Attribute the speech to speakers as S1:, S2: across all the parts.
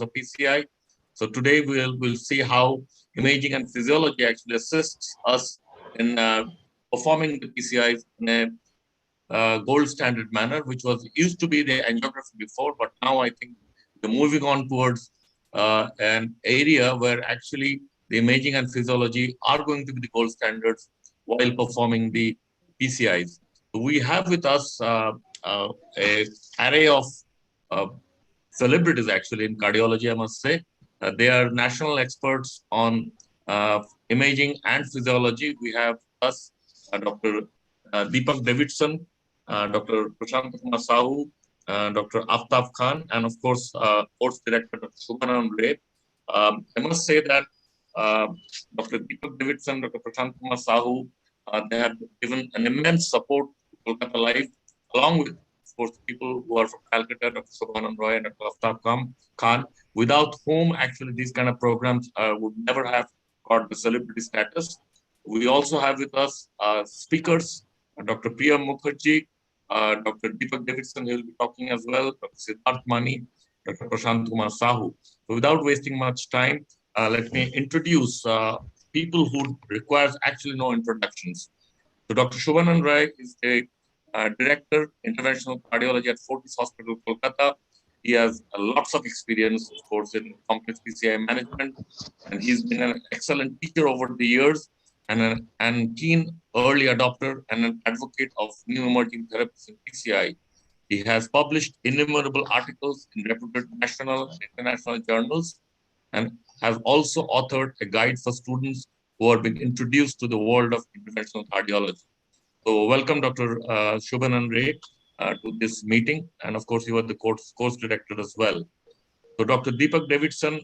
S1: of PCI. So today we'll see how imaging and physiology actually assists us in performing the PCIs in a gold standard manner, which was used to be the angiography before, but now I think we're moving on towards an area where actually the imaging and physiology are going to be the gold standards while performing the PCIs. So we have with us a array of uh, celebrities actually in cardiology, I must say. They are national experts on imaging and physiology. We have us, Dr. Deepak Davidson, Dr. Prashant Kumar Sahu, Dr. Aftaf Khan, and of course, course director Dr. Shubhanan Ray. I must say that uh, Dr. Deepak Davidson, Dr. Prashant Kumar Sahu, they have given an immense support to Kolkata Life, along with, of course, people who are from Calcutta, Dr. Shubhanan Roy and Dr. Aftaf Khan, without whom actually these kind of programs would never have got the celebrity status. We also have with us speakers, Dr. Priya Mukherjee, Dr. Deepak Davidson, he will be talking as well, Dr. Siddharth Mani, Dr. Prashant Kumar Sahu. So without wasting much time, let me introduce people who requires actually no introductions. So Dr. Shubhanan Rai is the Director, Interventional Cardiology at Fortis Hospital, Kolkata. He has lots of experience, of course, in complex PCI management, and he's been an excellent teacher over the years and keen early adopter and an advocate of new emerging therapies in PCI. He has published innumerable articles in reputed national and international journals and has also authored a guide for students who are being introduced to the world of interventional cardiology. So welcome, Dr. Shubhanan Ray, to this meeting. And of course, you are the course director as well. So Dr. Deepak Davidson,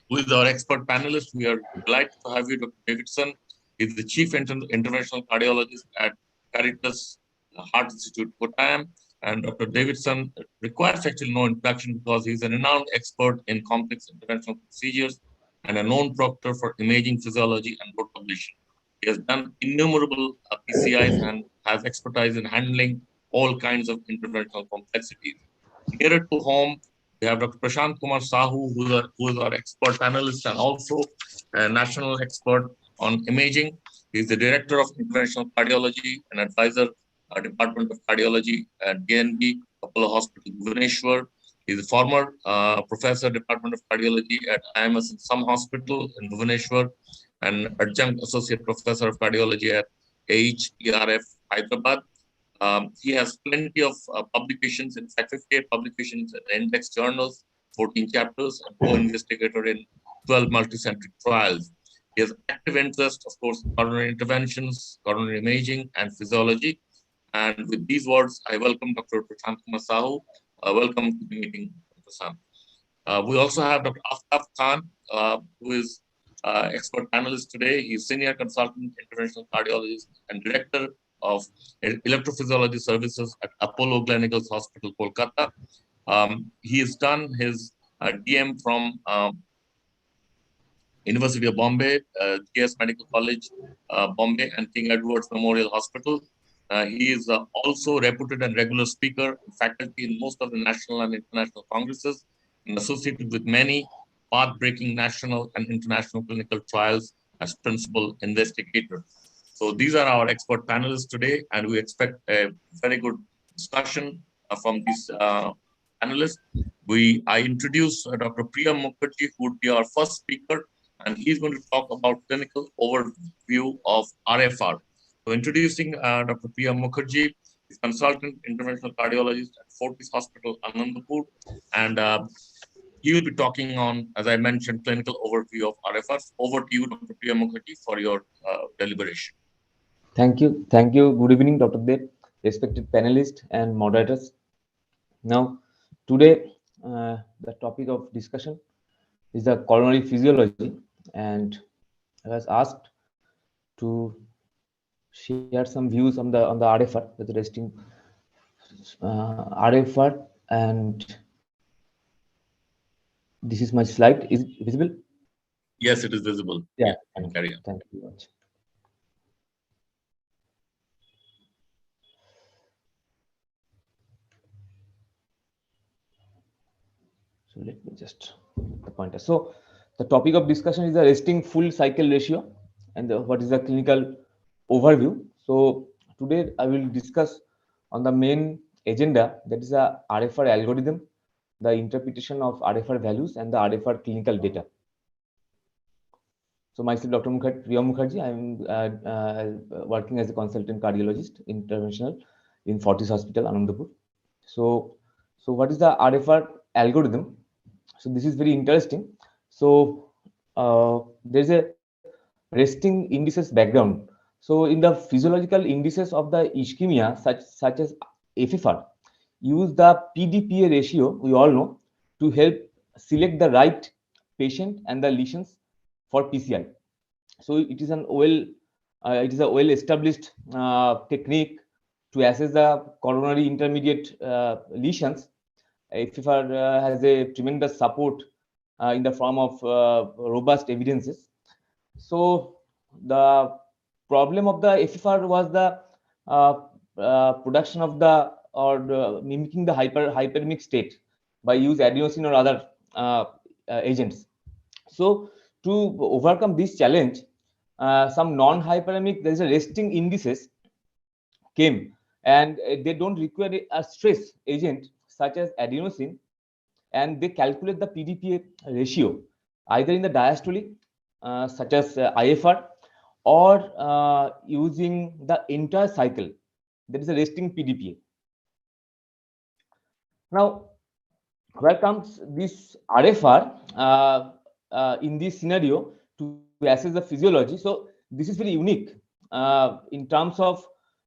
S1: who is our expert panelist, we are delighted to have you, Dr. Davidson. He's the chief interventional cardiologist at Caritas Heart Institute, Kottayam. And Dr. Davidson requires actually no introduction because he's a renowned expert in complex interventional procedures and a known proctor for imaging physiology and blood ablation. He has done innumerable PCIs and has expertise in handling all kinds of interventional complexities. Nearer to home, we have Dr. Prashant Kumar Sahu, who is our expert panelist and also a national expert on imaging. He is the director of interventional cardiology and advisor Department of Cardiology at DNB Apollo Hospital, Bhubaneswar. He is a former professor, Department of Cardiology at IMS in some hospital in Bhubaneswar, and adjunct associate professor of cardiology at AHERF Hyderabad. He has plenty of publications, in fact, 58 publications in index journals, 14 chapters, and co-investigator in 12 multicentric trials. He has active interest, of course, in coronary interventions, coronary imaging, and physiology. And with these words, I welcome Dr. Prashant Kumar Sahu. Welcome to the meeting, Prashant. We also have Dr. Aftaf Khan, who is expert panelist today. He's senior consultant interventional cardiologist and director of electrophysiology services at Apollo Gleneagles Hospital, Kolkata. He has done his DM from University of Bombay, GS Medical College, Bombay, and King Edward's Memorial Hospital. He is also reputed and regular speaker and faculty in most of the national and international congresses and associated with many path-breaking national and international clinical trials as principal investigator. So these are our expert panelists today, and we expect a very good discussion from these panelists. I introduce Dr. Priya Mukherjee, who would be our first speaker, and he's going to talk about clinical overview of RFR. So introducing Dr. Priya Mukherjee, is consultant interventional cardiologist at Fortis Hospital, Anandapur, and he will be talking on, as I mentioned, clinical overview of RFR. Over to you, Dr. Priya Mukherjee, for your deliberation.
S2: Thank you. Thank you. Good evening, Dr. Dev, respected panelists and moderators. Now, today, the topic of discussion is the coronary physiology, and I was asked to share some views on the RFR, the resting RFR, and this is my slide. Is it visible?
S1: Yes, it is visible.
S2: Yeah.
S1: Carry on.
S2: Thank you very much. So let me just pointer. So the topic of discussion is the resting full cycle ratio and what is the clinical overview. So today I will discuss on the main agenda, that is the Rfr algorithm, the interpretation of Rfr values and the Rfr clinical data. So myself, Dr. Priya Mukherjee, I am working as a consultant cardiologist, interventional in Fortis Hospital, Anandapur. So what is the Rfr algorithm? So this is very interesting. So there's a resting indices background. So in the physiological indices of the ischemia, such as FFR, use the PDPA ratio, we all know, to help select the right patient and the lesions for PCI. So it is a well established technique to assess the coronary intermediate lesions. FFR has a tremendous support in the form of robust evidences. So the problem of the FFR was the production of the mimicking the hyperemic state by use adenosine or other agents. So to overcome this challenge, some non-hyperemic, there is a resting indices came, and they don't require a stress agent such as adenosine, and they calculate the PDPA ratio either in the diastole such as IFR, or using the entire cycle, that is a resting PDPA. Now where comes this Rfr in this scenario to assess the physiology? So this is very unique in terms of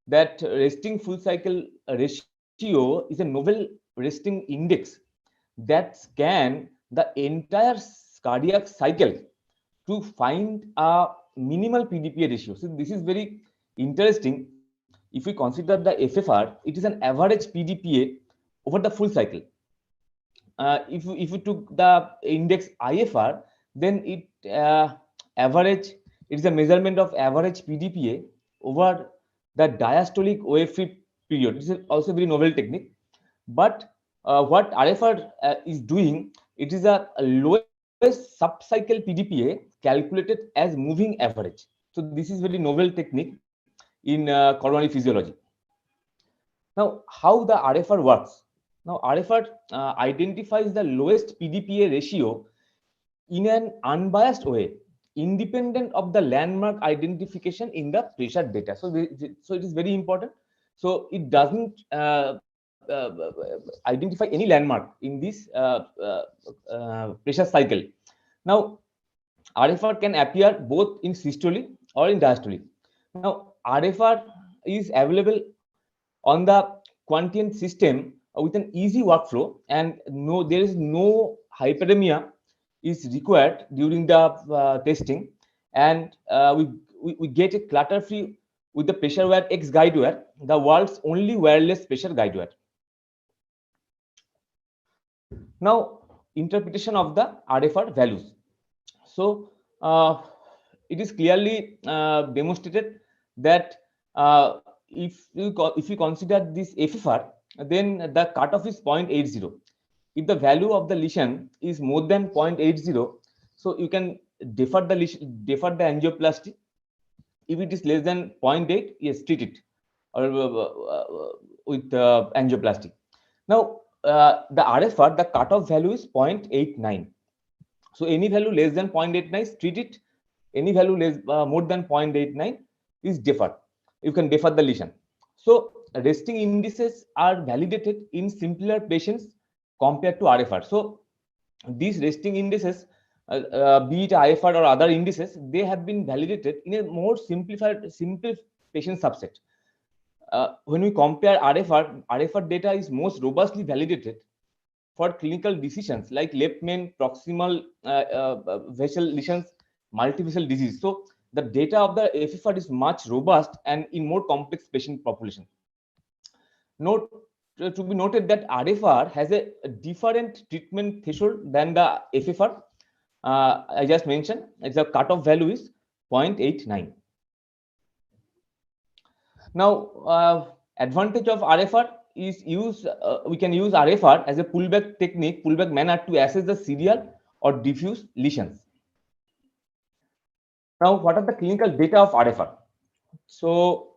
S2: that resting full cycle ratio is a novel resting index that scan the entire cardiac cycle to find a minimal PDPA ratio. So this is very interesting. If we consider the FFR, it is an average PDPA over the full cycle. If you took the index IFR, then it is a measurement of average PDPA over the diastolic wave-free period. This is also a very novel technique. But what Rfr is doing, it is a lowest subcycle PDPA calculated as moving average. So this is very novel technique in coronary physiology. Now, how the Rfr works? Now, Rfr identifies the lowest PDPA ratio in an unbiased way, independent of the landmark identification in the pressure data. So it is very important. So it doesn't identify any landmark in this pressure cycle. Now, Rfr can appear both in systole or in diastole. Now, Rfr is available on the Quantian system with an easy workflow, and there is no hyperemia is required during the testing, and we get a clutter free with the pressure wire X guide wire, the world's only wireless pressure guide wire. Now, interpretation of the Rfr values. So it is clearly demonstrated that if you consider this FFR, then the cutoff is 0.80. If the value of the lesion is more than 0.80, so you can defer the angioplasty. If it is less than 0.8, yes, treat it or with angioplasty. Now the Rfr, the cutoff value is 0.89. So any value less than 0.89, treat it. Any value less more than 0.89 is deferred. You can defer the lesion. So resting indices are validated in simpler patients compared to Rfr. So these resting indices, be it IFR or other indices, they have been validated in a more simple patient subset. When we compare Rfr data is most robustly validated for clinical decisions like left main proximal vessel lesions, multivessel disease. So the data of the FFR is much robust and in more complex patient population. Note to be noted that Rfr has a different treatment threshold than the FFR. I just mentioned its a cutoff value is 0.89. Now, advantage of Rfr is we can use Rfr as a pullback manner to assess the serial or diffuse lesions. Now, what are the clinical data of RFR? So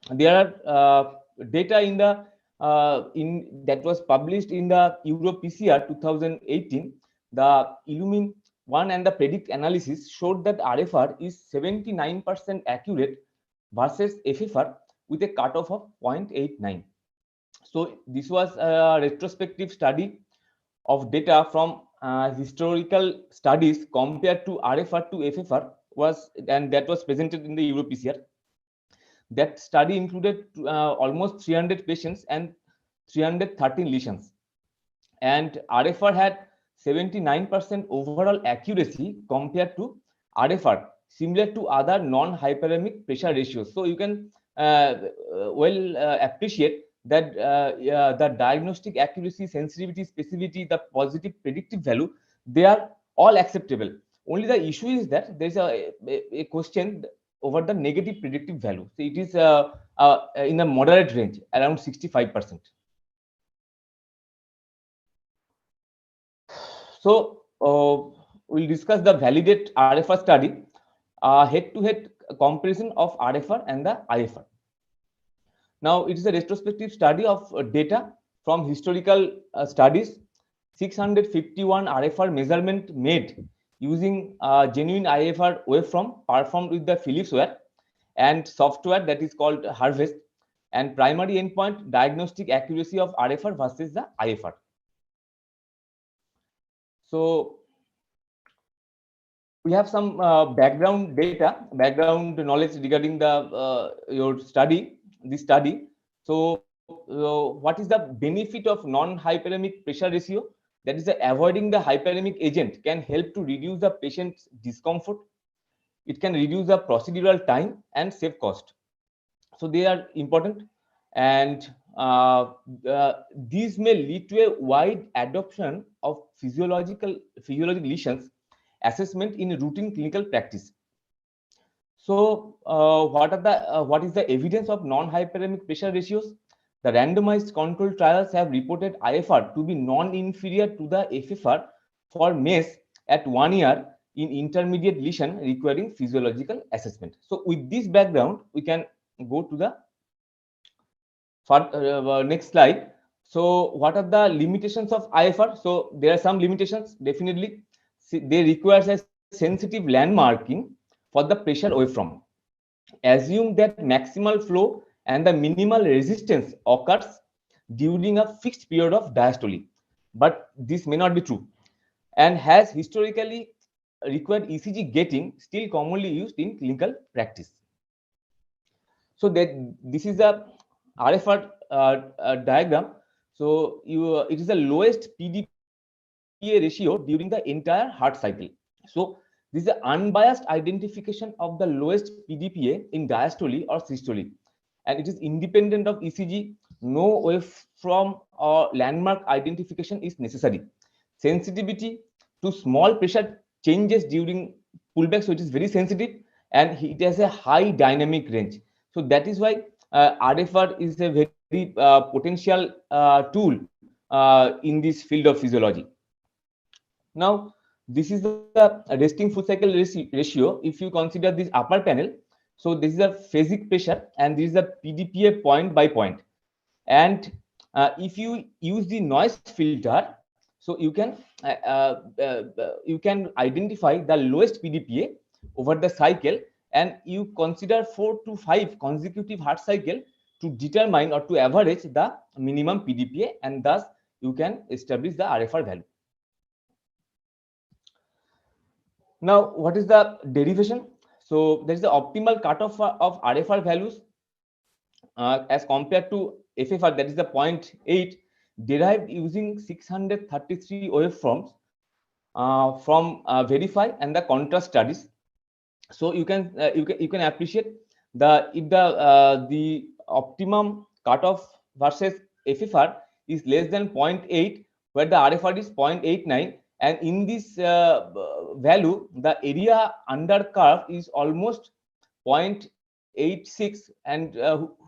S2: there are data in the that was published in the EuroPCR 2018. The Illumine 1 and the predict analysis showed that RFR is 79% accurate versus FFR with a cutoff of 0.89. So this was a retrospective study of data from historical studies compared to RFR to FFR was, and that was presented in the EuroPCR. That study included almost 300 patients and 313 lesions, and RFR had 79% overall accuracy compared to RFR, similar to other non-hyperemic pressure ratios. So you can appreciate that the diagnostic accuracy, sensitivity, specificity, the positive predictive value, they are all acceptable. Only the issue is that there is a question over the negative predictive value. So it is in a moderate range, around 65%. So we'll discuss the validate RFR study, head-to-head comparison of RFR and the IFR. Now, it is a retrospective study of data from historical studies. 651 RFR measurement made using genuine IFR waveform performed with the Philips wire and software that is called Harvest, and primary endpoint diagnostic accuracy of RFR versus the IFR. So we have some background data, background knowledge regarding the your study, this study. So what is the benefit of non-hyperemic pressure ratio? That is, avoiding the hyperemic agent can help to reduce the patient's discomfort. It can reduce the procedural time and save cost. So they are important, and these may lead to a wide adoption of physiological lesions assessment in routine clinical practice. So what is the evidence of non-hyperemic pressure ratios? The randomized controlled trials have reported IFR to be non-inferior to the FFR for MES at 1 year in intermediate lesion requiring physiological assessment. So with this background, we can go to the next slide. So what are the limitations of IFR? So there are some limitations, definitely. They require a sensitive landmarking for the pressure waveform. Assume that maximal flow and the minimal resistance occurs during a fixed period of diastole, but this may not be true, and has historically required ECG gating, still commonly used in clinical practice. So that this is a RFR diagram. So it is the lowest PDPA ratio during the entire heart cycle. So this is the unbiased identification of the lowest PDPA in diastole or systole, and it is independent of ECG. No waveform or landmark identification is necessary. Sensitivity to small pressure changes during pullback, so it is very sensitive, and it has a high dynamic range. So that is why RFR is a very potential tool in this field of physiology. Now, this is the resting full cycle ratio. If you consider this upper panel, so this is a phasic pressure, and this is a PDPA point by point. And if you use the noise filter, so you can identify the lowest PDPA over the cycle, and you consider 4 to 5 consecutive heart cycle to determine or to average the minimum PDPA, and thus you can establish the RFR value. Now, what is the derivation? So there is the optimal cutoff of RFR values as compared to FFR, that is the 0.8, derived using 633 waveforms from Verify and the contrast studies. So you can appreciate if the optimum cutoff versus FFR is less than 0.8, where the RFR is 0.89, and in this value, the area under curve is almost 0.86, and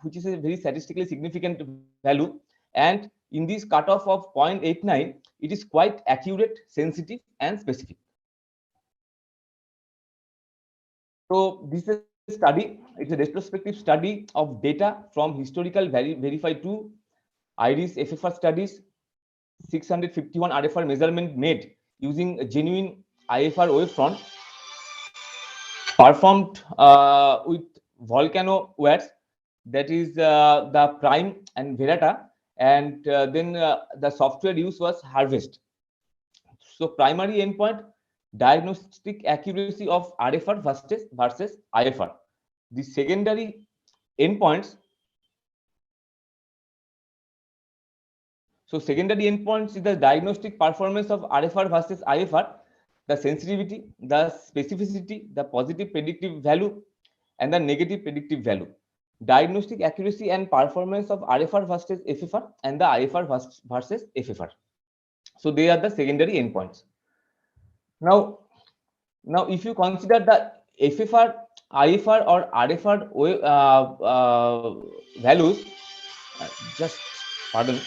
S2: which is a very statistically significant value, and in this cutoff of 0.89, it is quite accurate, sensitive, and specific. So this is a study, it's a retrospective study of data from historical verified to IRIS FFR studies, 651 RFR measurement made using a genuine IFR wavefront performed with volcano waves, that is the prime and verata, and then the software use was harvest. So primary endpoint, diagnostic accuracy of RFR versus IFR. The secondary endpoints, so secondary endpoints is the diagnostic performance of RFR versus IFR, the sensitivity, the specificity, the positive predictive value, and the negative predictive value. Diagnostic accuracy and performance of RFR versus FFR and the IFR versus FFR. So they are the secondary endpoints. Now if you consider the FFR, IFR, or RFR values, just pardon.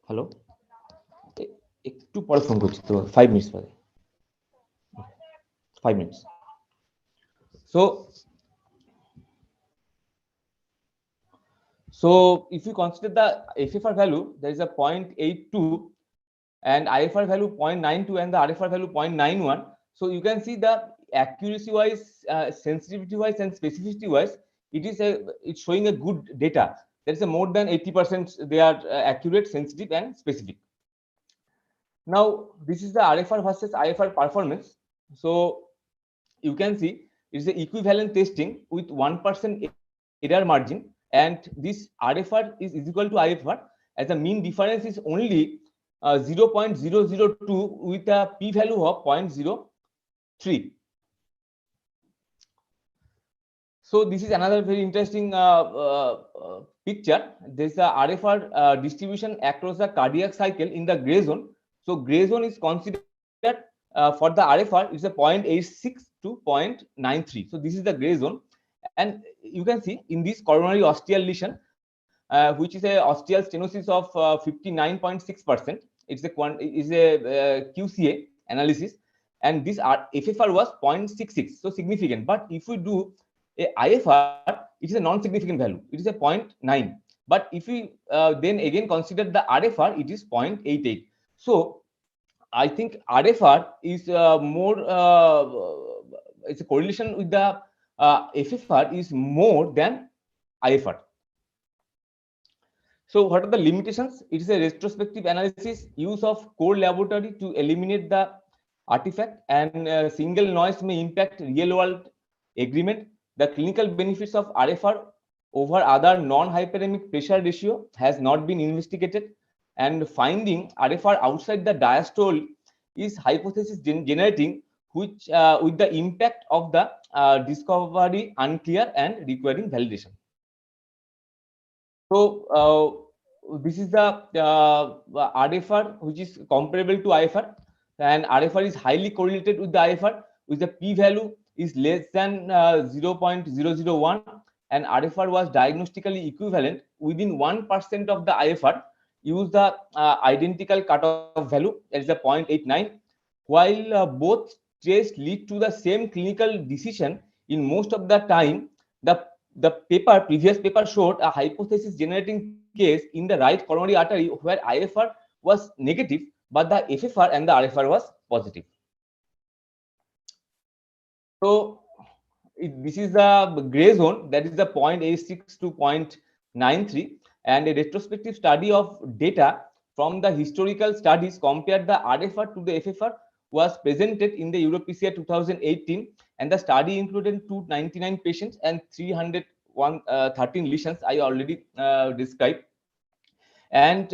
S2: Hello, একটু পরে phone করছি তো, 5 minutes পরে, 5 minutes. So if you consider the FFR value, there is a 0.82 and IFR value 0.92 and the RFR value 0.91. So you can see the accuracy wise, sensitivity wise, and specificity wise, it's showing a good data. There is a more than 80% they are accurate, sensitive, and specific. Now this is the RFR versus IFR performance. So you can see it's the equivalent testing with 1% error margin, and this RFR is equal to IFR, as the mean difference is only 0.002 with a p-value of 0.03. So this is another very interesting picture. There is a RFR distribution across the cardiac cycle in the gray zone. So gray zone is considered for the RFR is a 0.86 to 0.93. So this is the gray zone, and you can see in this coronary osteal lesion, which is a osteal stenosis of 59.6%. It's a QCA analysis, and this FFR was 0.66, so significant. But if we do a IFR, it is a non-significant value. It is a 0.9. But if we then again consider the RFR, it is 0.88. So I think RFR is more. It's a correlation with the FFR is more than IFR. So what are the limitations? It is a retrospective analysis, use of core laboratory to eliminate the artifact, and single noise may impact real world agreement. The clinical benefits of RFR over other non-hyperemic pressure ratio has not been investigated, and finding RFR outside the diastole is hypothesis generating, which with the impact of the discovery unclear and requiring validation. So this is the RFR, which is comparable to IFR, and RFR is highly correlated with the IFR, with the p-value is less than 0.001, and RFR was diagnostically equivalent within 1% of the IFR. Use the identical cutoff value, that is the 0.89. While both tests lead to the same clinical decision, in most of the time the previous paper showed a hypothesis generating case in the right coronary artery where IFR was negative, but the FFR and the RFR was positive. So this is the gray zone, that is the 0.86 to 0.93, and a retrospective study of data from the historical studies compared the RFR to the FFR was presented in the EuroPCR 2018, and the study included 299 patients and 313 lesions I already described. And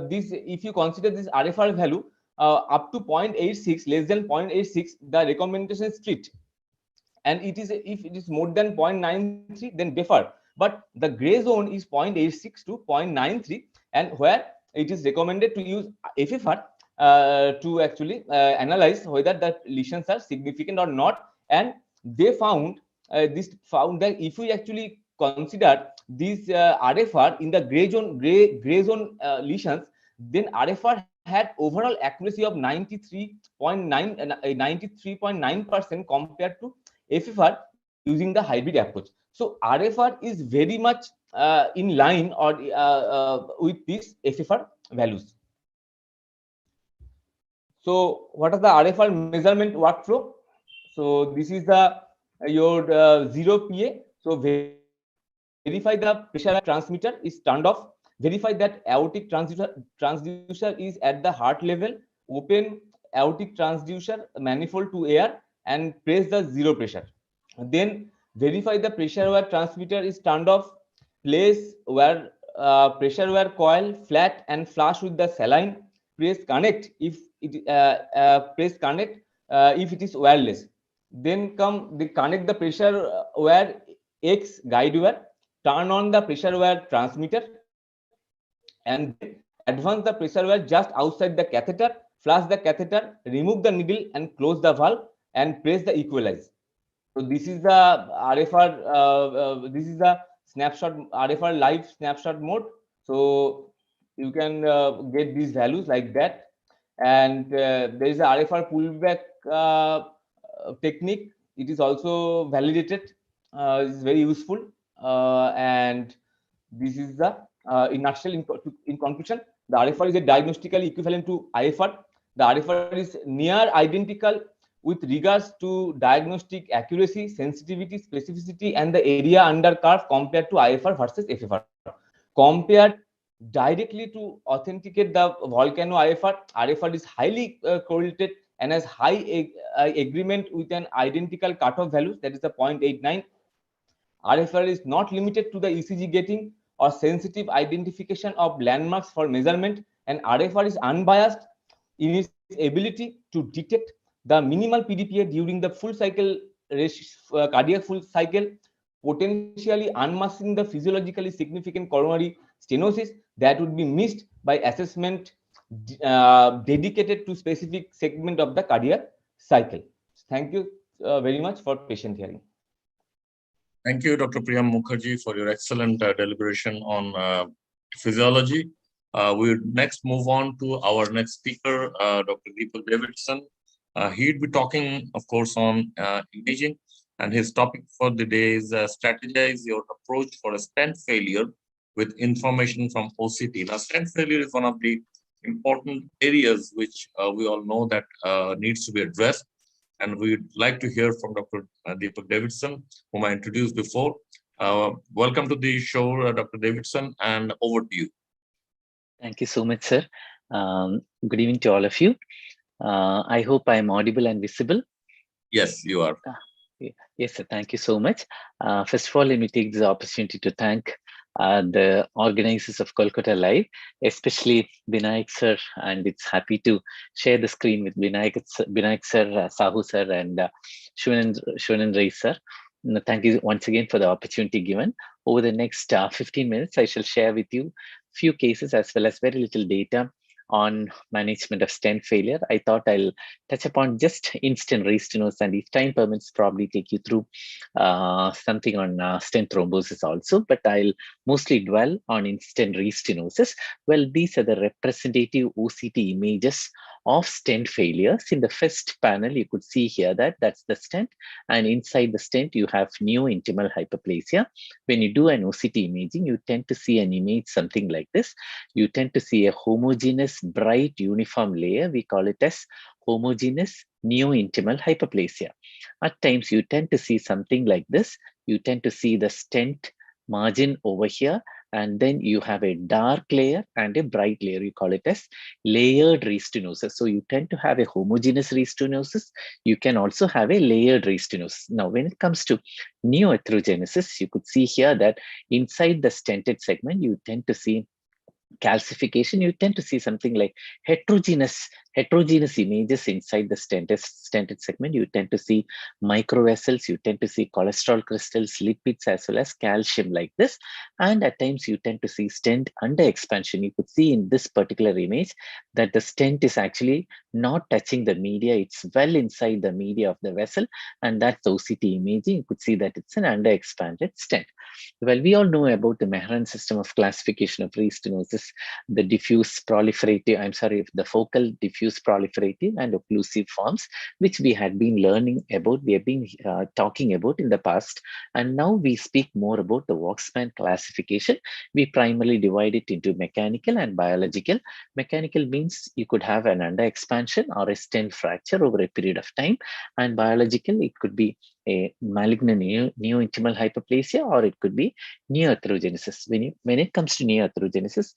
S2: this, if you consider this RFR value up to 0.86, less than 0.86, the recommendation is strict, and it is, if it is more than 0.93, then defer. But the gray zone is 0.86 to 0.93, and where it is recommended to use FFR to actually analyze whether the lesions are significant or not, and they found that if we actually consider these RFR in the gray zone lesions, then RFR had overall accuracy of 93.9% compared to FFR using the hybrid approach. So RFR is very much in line or with these FFR values. So what are the RFR measurement workflow? So this is the your 0 PA. So verify the pressure transmitter is turned off. Verify that aortic transducer is at the heart level. Open aortic transducer manifold to air and press the 0 pressure. Then verify the pressure wire transmitter is turned off. Place where pressure wire coil flat and flush with the saline. Press connect if it is wireless. Then they connect the pressure wire X guide wire. Turn on the pressure wire transmitter, and then advance the pressure wire just outside the catheter. Flush the catheter, remove the needle, and close the valve, and press the equalize. So this is the RFR. This is the snapshot RFR live snapshot mode. So you can get these values like that. And there is a RFR pullback technique. It is also validated. It's very useful. And this is the in nutshell. In conclusion, the RFR is a diagnostically equivalent to IFR. The RFR is near identical with regards to diagnostic accuracy, sensitivity, specificity, and the area under curve compared to IFR versus FFR. Compared directly to authenticate the volcano IFR, RFR is highly correlated and has high agreement with an identical cutoff value, that is the 0.89. RFR is not limited to the ECG gating or sensitive identification of landmarks for measurement, and RFR is unbiased in its ability to detect the minimal PDPA during the full cycle cardiac full cycle, potentially unmasking the physiologically significant coronary stenosis that would be missed by assessment dedicated to specific segment of the cardiac cycle. Thank you very much for patient hearing.
S1: Thank you, Dr. Priyam Mukherjee, for your excellent deliberation on physiology. We'll next move on to our next speaker, Dr. Deepak Davidson. He'd be talking, of course, on imaging, and his topic for the day is strategize your approach for a stent failure with information from OCT. Now, stent failure is one of the important areas which we all know that needs to be addressed. And we'd like to hear from Dr. Deepak Davidson, whom I introduced before. Welcome to the show, Dr. Davidson, and over to you.
S3: Thank you so much, sir. Good evening to all of you. I hope I'm audible and visible.
S1: Yes, you are.
S3: Yes, sir. Thank you so much. First of all, let me take this opportunity to thank the organizers of Kolkata Live, especially Binayak sir, and it's happy to share the screen with Binayak sir, Sahu sir, and Shonan Ray sir. Thank you once again for the opportunity given. Over the next 15 minutes, I shall share with you few cases as well as very little data on management of stent failure. I thought I'll touch upon just in-stent restenosis, and if time permits, probably take you through something on stent thrombosis also, but I'll mostly dwell on in-stent restenosis. Well, these are the representative OCT images of stent failures. In the first panel, you could see here that that's the stent, and inside the stent, you have neo-intimal hyperplasia. When you do an OCT imaging, you tend to see an image something like this. You tend to see a homogeneous, bright, uniform layer. We call it as homogeneous neo-intimal hyperplasia. At times, you tend to see something like this. You tend to see the stent margin over here, and then you have a dark layer and a bright layer. You call it as layered restenosis. So you tend to have a homogeneous restenosis. You can also have a layered restenosis. Now, when it comes to neoarthrogenesis, you could see here that inside the stented segment, you tend to see calcification, you tend to see something like heterogeneous images inside the stented segment. You tend to see microvessels, you tend to see cholesterol crystals, lipids, as well as calcium like this. And at times you tend to see stent under expansion. You could see in this particular image that the stent is actually not touching the media, it's well inside the media of the vessel, and that's OCT imaging. You could see that it's an under expanded stent. Well, we all know about the Mehren system of classification of restenosis, the the focal, diffuse proliferative, and occlusive forms, which we had been learning about, we have been talking about in the past. And now we speak more about the Waxman classification. We primarily divide it into mechanical and biological. Mechanical means you could have an under expansion or a stent fracture over a period of time, and biological, it could be a malignant neointimal hyperplasia, or it could be neoarthrogenesis. When it comes to neoarthrogenesis,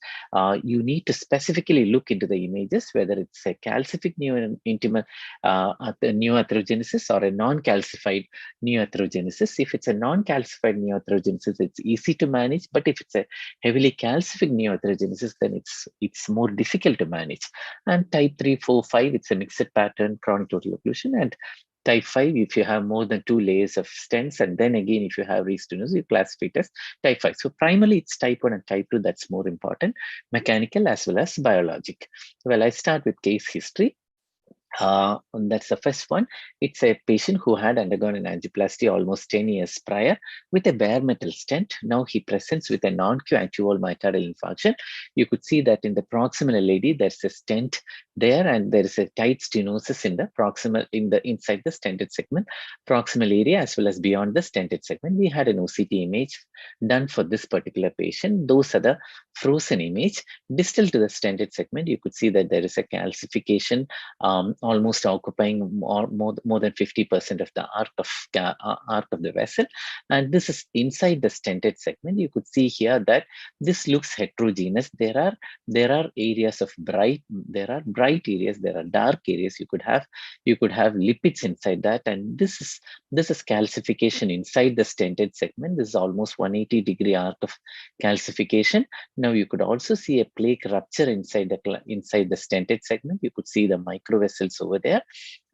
S3: you need to specifically look into the images, whether it's a calcific neointimal neoarthrogenesis or a non-calcified neoarthrogenesis. If it's a non-calcified neoarthrogenesis, it's easy to manage, but if it's a heavily calcific neoarthrogenesis, then it's more difficult to manage. And type 3, 4, 5, it's a mixed pattern chronic total occlusion. And type 5, if you have more than 2 layers of stents, and then again, if you have restenosis, you classify it as type 5. So primarily it's type 1 and type 2 that's more important, mechanical as well as biologic. Well, I start with case history. That's the first one. It's a patient who had undergone an angioplasty almost 10 years prior with a bare metal stent. Now he presents with a non-Q antival myocardial infarction. You could see that in the proximal LAD, there's a stent there, and there is a tight stenosis in the proximal, inside the stented segment, proximal area, as well as beyond the stented segment. We had an OCT image done for this particular patient. Those are the frozen image. Distal to the stented segment, you could see that there is a calcification, almost occupying more than 50% of the arc of the vessel. And this is inside the stented segment. You could see here that this looks heterogeneous. There are areas of bright areas, there are dark areas. You could have lipids inside that, and this is calcification inside the stented segment. This is almost 180-degree arc of calcification. Now you could also see a plaque rupture inside the stented segment. You could see the microvessels over there,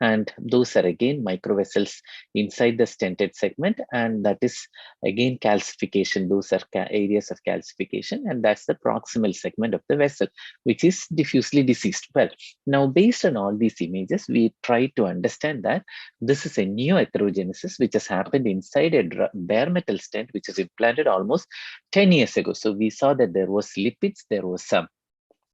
S3: and those are again microvessels inside the stented segment, and that is again calcification. Those are areas of calcification, and that's the proximal segment of the vessel, which is diffusely diseased. Well, now based on all these images, we try to understand that this is a neoarthrogenesis which has happened inside a bare metal stent which is implanted almost 10 years ago. So we saw that there was lipids, there was some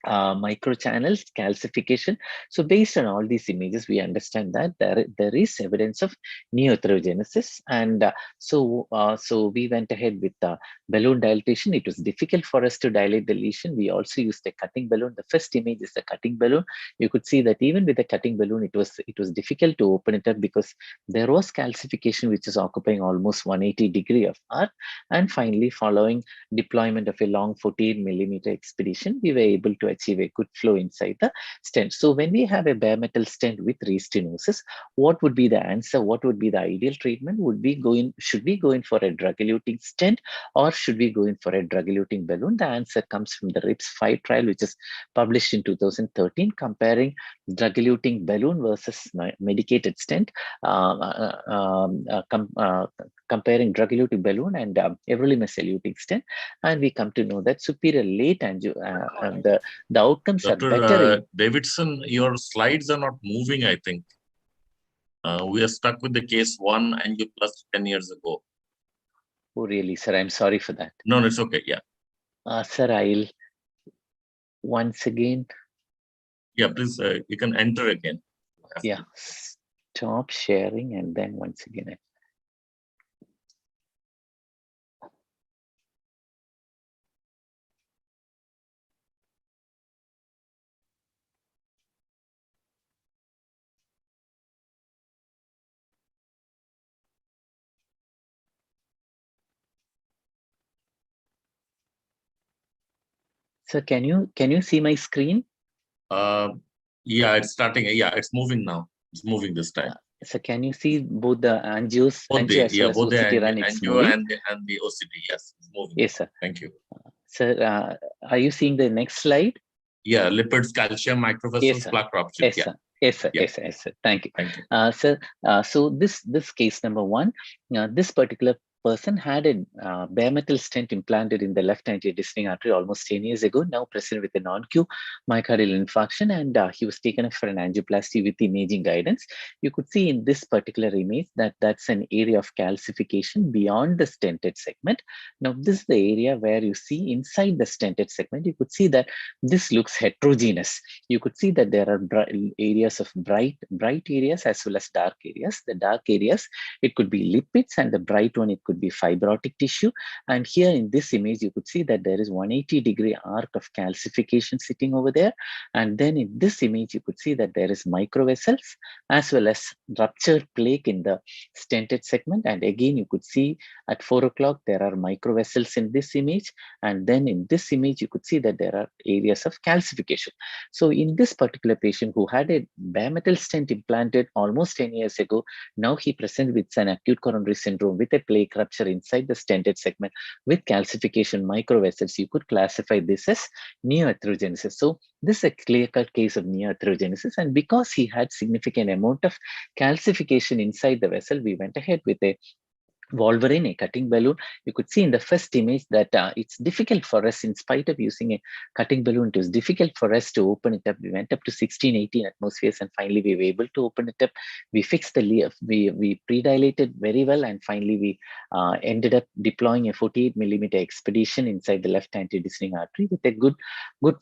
S3: microchannels, calcification. So based on all these images, we understand that there is evidence of neoarthrogenesis. And so we went ahead with balloon dilatation. It was difficult for us to dilate the lesion. We also used a cutting balloon. The first image is the cutting balloon. You could see that even with the cutting balloon, it was difficult to open it up because there was calcification which is occupying almost 180-degree of arc. And finally, following deployment of a long 14-millimeter expedition, we were able to achieve a good flow inside the stent. So when we have a bare metal stent with restenosis, what would be the answer? What would be the ideal treatment? Should we go in for a drug-eluting stent, or should we go in for a drug-eluting balloon? The answer comes from the RIPS 5 trial, which is published in 2013, comparing drug-eluting balloon versus medicated stent, comparing drug-eluting balloon and everolimus eluting stent, and we come to know that superior late angio and the outcomes
S1: Dr.
S3: are better.
S1: Davidson, your slides are not moving, I think. We are stuck with the case 1 angioplasty 10 years ago.
S3: Oh, really, sir? I'm sorry for that.
S1: No, it's okay. Yeah.
S3: Sir, I'll once again.
S1: Yeah, please, you can enter again.
S3: Yeah, stop sharing and then once again. Sir, can you see my screen?
S1: Yeah, it's starting. Yeah, it's moving now. It's moving this time.
S3: So can you see both the angios,
S1: Both
S3: angio as well as
S1: both the
S3: OCT run? It's
S1: angio
S3: moving.
S1: and the OCT. Yes, it's moving.
S3: Yes, sir.
S1: Thank you.
S3: Sir, are you seeing the next slide?
S1: Yeah, lipids, calcium,
S3: Yes,
S1: microvessels,
S3: sir.
S1: plaque rupture.
S3: Yes,
S1: Yeah,
S3: sir. Yes, sir.
S1: yeah.
S3: Yes, sir. Yes, sir. Thank you.
S1: Thank you.
S3: Sir, so this case number one, this particular person had a bare metal stent implanted in the left angiodistal artery almost 10 years ago, now present with a non-Q myocardial infarction, and he was taken up for an angioplasty with imaging guidance. You could see in this particular image that that's an area of calcification beyond the stented segment. Now, this is the area where you see inside the stented segment, you could see that this looks heterogeneous. You could see that there are areas of bright areas as well as dark areas. The dark areas, it could be lipids, and the bright one, it could be fibrotic tissue. And here in this image, you could see that there is 180-degree arc of calcification sitting over there. And then in this image, you could see that there is microvessels as well as ruptured plaque in the stented segment. And again, you could see at 4 o'clock, there are microvessels in this image. And then in this image, you could see that there are areas of calcification. So in this particular patient who had a bare metal stent implanted almost 10 years ago, now he presents with an acute coronary syndrome with a plaque rupture inside the stented segment with calcification microvessels. You could classify this as neoarthrogenesis. So this is a clear-cut case of neoarthrogenesis. And because he had significant amount of calcification inside the vessel, we went ahead with a Wolverine, a cutting balloon. You could see in the first image that it's difficult for us, in spite of using a cutting balloon, it was difficult for us to open it up. We went up to 16, 18 atmospheres, and finally we were able to open it up. We fixed the we pre-dilated very well, and finally we ended up deploying a 48-millimeter expedition inside the left antidistal artery with a good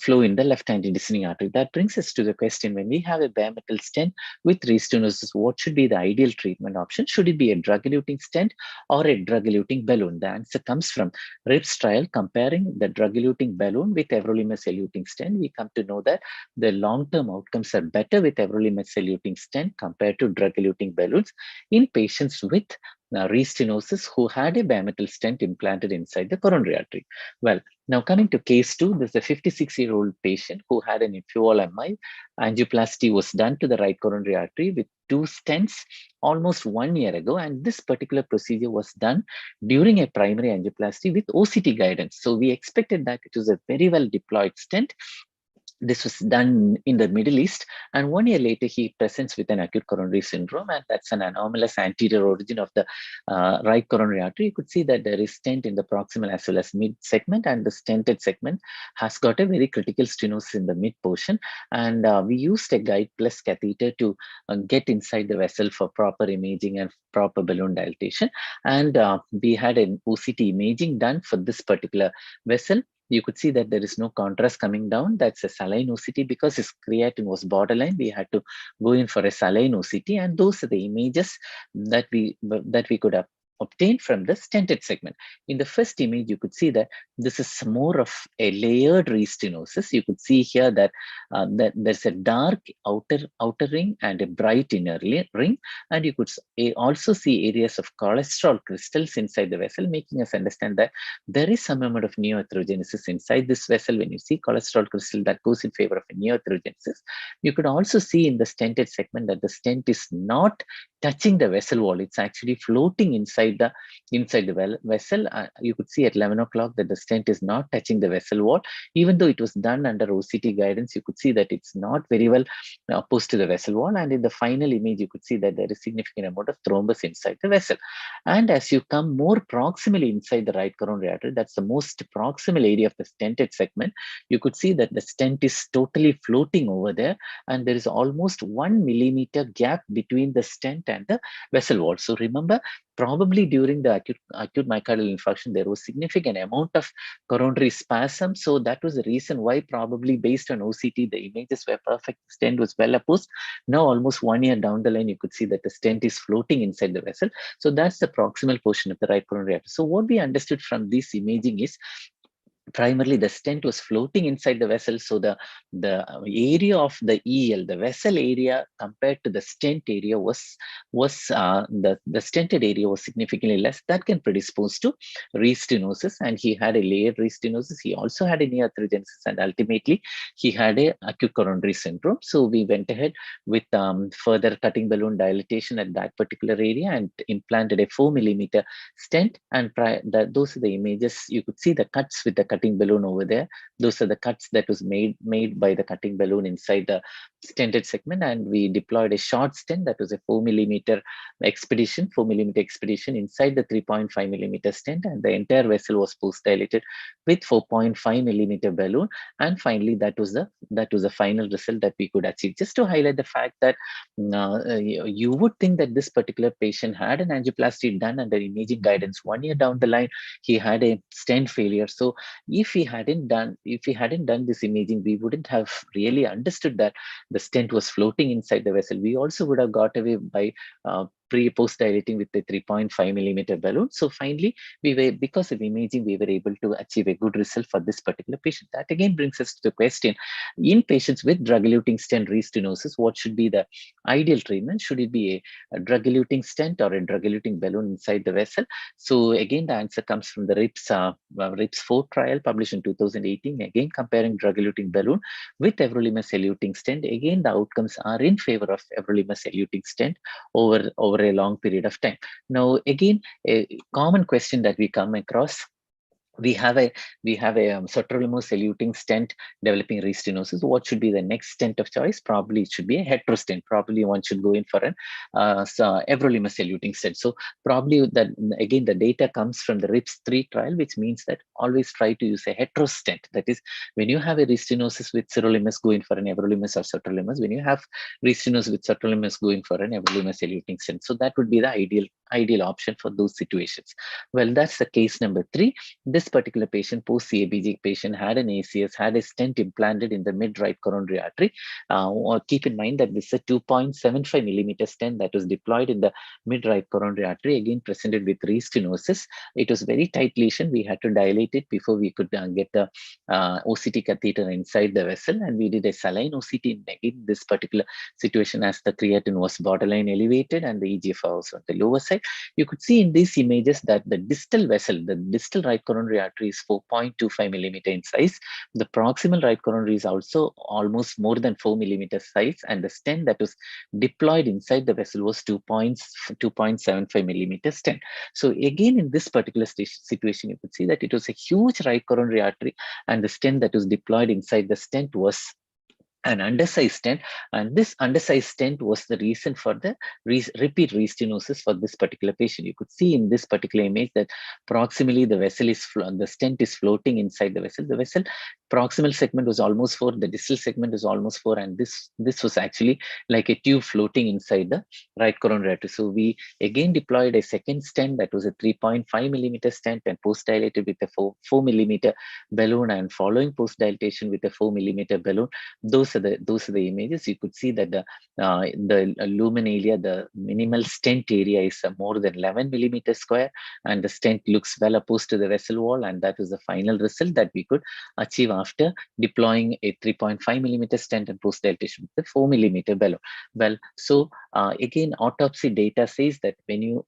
S3: flow in the left antidistal artery. That brings us to the question: when we have a bare metal stent with restenosis, what should be the ideal treatment option? Should it be a drug-eluting stent or a drug-eluting balloon? The answer comes from RIPS trial comparing the drug-eluting balloon with everolimus eluting stent. We come to know that the long-term outcomes are better with everolimus eluting stent compared to drug-eluting balloons in patients with restenosis who had a bare metal stent implanted inside the coronary artery. Well, now coming to case 2, this is a 56-year-old patient who had an infeol MI. Angioplasty was done to the right coronary artery with 2 stents almost 1 year ago, and this particular procedure was done during a primary angioplasty with OCT guidance. So we expected that it was a very well deployed stent. This was done in the Middle East, and 1 year later, he presents with an acute coronary syndrome, and that's an anomalous anterior origin of the right coronary artery. You could see that there is stent in the proximal as well as mid segment, and the stented segment has got a very critical stenosis in the mid portion. And we used a guide plus catheter to get inside the vessel for proper imaging and proper balloon dilatation. And we had an OCT imaging done for this particular vessel. You could see that there is no contrast coming down. That's a saline OCT. Because his creatinine was borderline, we had to go in for a saline OCT, and those are the images that we could obtained from the stented segment. In the first image, you could see that this is more of a layered restenosis. You could see here that, that there's a dark outer ring and a bright inner ring, and you could also see areas of cholesterol crystals inside the vessel, making us understand that there is some amount of neoarthrogenesis inside this vessel. When you see cholesterol crystal, that goes in favor of a neoarthrogenesis. You could also see in the stented segment that the stent is not touching the vessel wall. It's actually floating inside the vessel. You could see at 11 o'clock that the stent is not touching the vessel wall. Even though it was done under OCT guidance, you could see that it's not very well opposed to the vessel wall. And in the final image, you could see that there is significant amount of thrombus inside the vessel. And as you come more proximally inside the right coronary artery, that's the most proximal area of the stented segment, you could see that the stent is totally floating over there, and there is almost 1 millimeter gap between the stent and the vessel wall. So remember, probably during the acute myocardial infarction, there was significant amount of coronary spasm. So that was the reason why, probably based on OCT, the images were perfect. The stent was well opposed. Now, almost 1 year down the line, you could see that the stent is floating inside the vessel. So that's the proximal portion of the right coronary artery. So what we understood from this imaging is, primarily the stent was floating inside the vessel. So the area of the EL, the vessel area compared to the stent area was the stented area was significantly less. That can predispose to restenosis, and he had a layered restenosis. He also had a neoarthrogenesis, and ultimately he had a acute coronary syndrome. So we went ahead with further cutting balloon dilatation at that particular area and implanted a 4 millimeter stent. And those are the images. You could see the cuts with the cutting balloon over there. Those are the cuts that was made by the cutting balloon inside the stented segment, and we deployed a short stent that was a 4 millimeter expedition inside the 3.5 millimeter stent, and the entire vessel was post dilated with 4.5 millimeter balloon. And finally, that was the final result that we could achieve. Just to highlight the fact that you would think that this particular patient had an angioplasty done under imaging guidance. 1 year down the line, he had a stent failure. So if he hadn't done this imaging, we wouldn't have really understood that the stent was floating inside the vessel. We also would have got away by post dilating with the 3.5 millimeter balloon. So finally, because of imaging, we were able to achieve a good result for this particular patient. That again brings us to the question: in patients with drug-eluting stent restenosis, what should be the ideal treatment? Should it be a drug-eluting stent or a drug-eluting balloon inside the vessel? So again, the answer comes from the RIPS 4 trial published in 2018. Again, comparing drug-eluting balloon with everolimus eluting stent. Again, the outcomes are in favor of everolimus eluting stent over a long period of time. Now, again, a common question that we come across: we have a sirolimus eluting stent developing restenosis. What should be the next stent of choice? Probably it should be a hetero stent. Probably one should go in for an everolimus eluting stent. So probably that, again, the data comes from the RIPS 3 trial, which means that always try to use a hetero stent. That is, when you have a restenosis with sirolimus, go in for an everolimus or sirolimus. When you have restenosis with sirolimus, go in for an everolimus eluting stent. So that would be the ideal option for those situations. Well, that's the case number 3. This particular patient, post-CABG patient, had an ACS, had a stent implanted in the mid-right coronary artery. Keep in mind that this is a 2.75 millimeter stent that was deployed in the mid-right coronary artery, again presented with restenosis. It was very tight lesion. We had to dilate it before we could get the OCT catheter inside the vessel, and we did a saline OCT in this particular situation as the creatinine was borderline elevated and the eGFR was on the lower side. You could see in these images that the distal vessel, the distal right coronary artery, is 4.25 millimeter in size. The proximal right coronary is also almost more than 4 millimeter size, and the stent that was deployed inside the vessel was 2.75 millimeter stent. So again, in this particular situation, you could see that it was a huge right coronary artery, and the stent that was deployed inside the stent was an undersized stent, and this undersized stent was the reason for the repeat restenosis for this particular patient. You could see in this particular image that proximally the stent is floating inside the vessel. The vessel proximal segment was almost 4, the distal segment is almost 4, and this was actually like a tube floating inside the right coronary artery. So we again deployed a second stent that was a 3.5 millimeter stent and post dilated with a 4 millimeter balloon, and following post dilatation with a 4 millimeter balloon. Those are the images. You could see that the luminalia, the minimal stent area, is more than 11 millimeters square, and the stent looks well opposed to the vessel wall, and that was the final result that we could achieve after deploying a 3.5 millimeter stent and post dilatation with the 4 millimeter balloon. Well, so again, autopsy data says that when you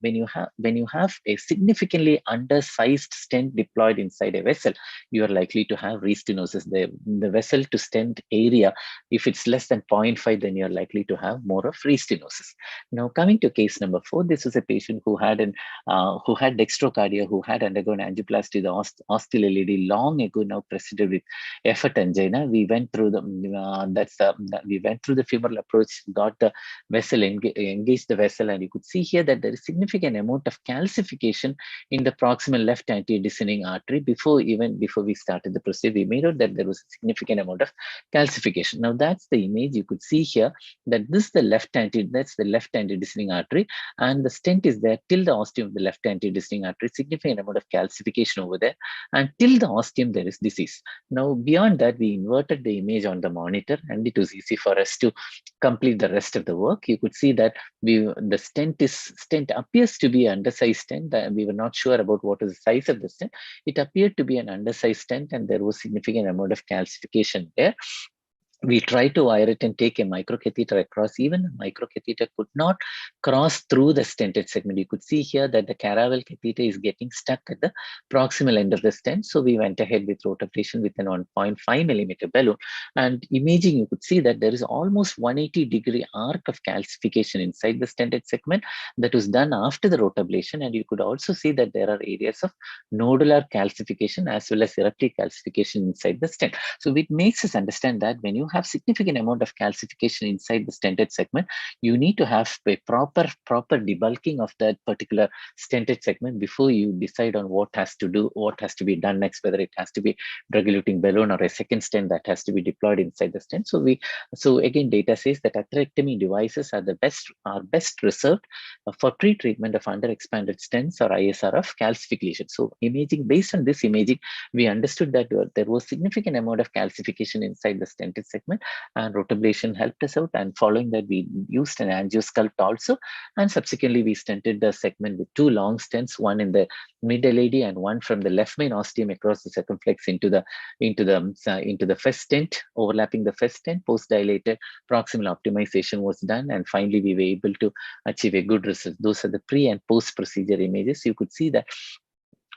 S3: have a significantly undersized stent deployed inside a vessel, you are likely to have restenosis. The vessel to stent area, if it's less than 0.5, then you're likely to have more of restenosis. Now, coming to case number 4, this is a patient who had dextrocardia, who had undergone angioplasty, the ostial LED, long ago, now presented with effort angina. We went through the femoral approach, got the vessel, engaged the vessel, and you could see here that there is significant amount of calcification in the proximal left anti-descending artery. Before we started the procedure, we made out that there was a significant amount of calcification. Now that's the image. You could see here that that's the left anti-descending artery, and the stent is there till the ostium of the left anti-descending artery. Significant amount of calcification over there, and till the ostium there is disease. Now beyond that, we inverted the image on the monitor, and it was easy for us to complete the rest of the work. You could see that the stent appears to be an undersized stent. We were not sure about what is the size of the stent. It appeared to be an undersized stent, and there was significant amount of calcification there. we tried to wire it and take a microcatheter across. Even a microcatheter could not cross through the stented segment. You could see here that the caravel catheter is getting stuck at the proximal end of the stent. So we went ahead with rotablation with an 1.5 millimeter balloon. And imaging, you could see that there is almost 180-degree arc of calcification inside the stented segment that was done after the rotablation. And you could also see that there are areas of nodular calcification as well as eruptive calcification inside the stent. So it makes us understand that when you have significant amount of calcification inside the stented segment, you need to have a proper debulking of that particular stented segment before you decide on what has to be done next, whether it has to be drug-eluting balloon or a second stent that has to be deployed inside the stent. So again, data says that atherectomy devices are best reserved for pre-treatment of underexpanded stents or ISR of calcific lesions. So imaging, based on this imaging, we understood that there was significant amount of calcification inside the stented segment, and rotablation helped us out. And following that, we used an angiosculpt also, and subsequently we stented the segment with two long stents, one in the mid LAD and one from the left main ostium across the circumflex into the first stent, overlapping the first stent. Post dilated proximal optimization was done, and finally we were able to achieve a good result. Those are the pre and post procedure images. You could see that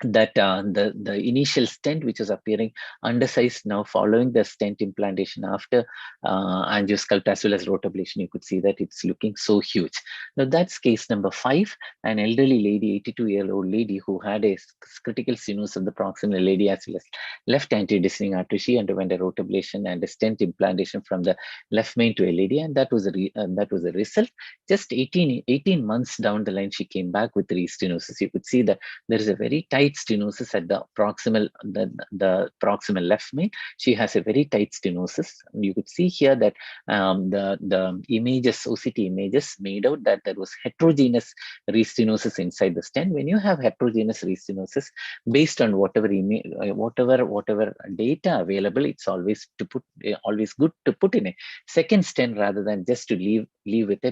S3: the initial stent, which is appearing undersized, now following the stent implantation after angiosculpt as well as rotablation, you could see that it's looking so huge. Now that's case number 5, an elderly lady, 82-year-old lady who had a critical stenosis of the proximal LAD as well as left anterior-descending artery. She underwent a rotablation and a stent implantation from the left main to LAD, and that was a result. Just 18 months down the line, she came back with restenosis. You could see that there is a very tight stenosis at the proximal left main. She has a very tight stenosis. You could see here that the images, OCT images, made out that there was heterogeneous restenosis inside the stent. When you have heterogeneous restenosis, based on whatever data available, it's always good to put in a second stent rather than just to leave with a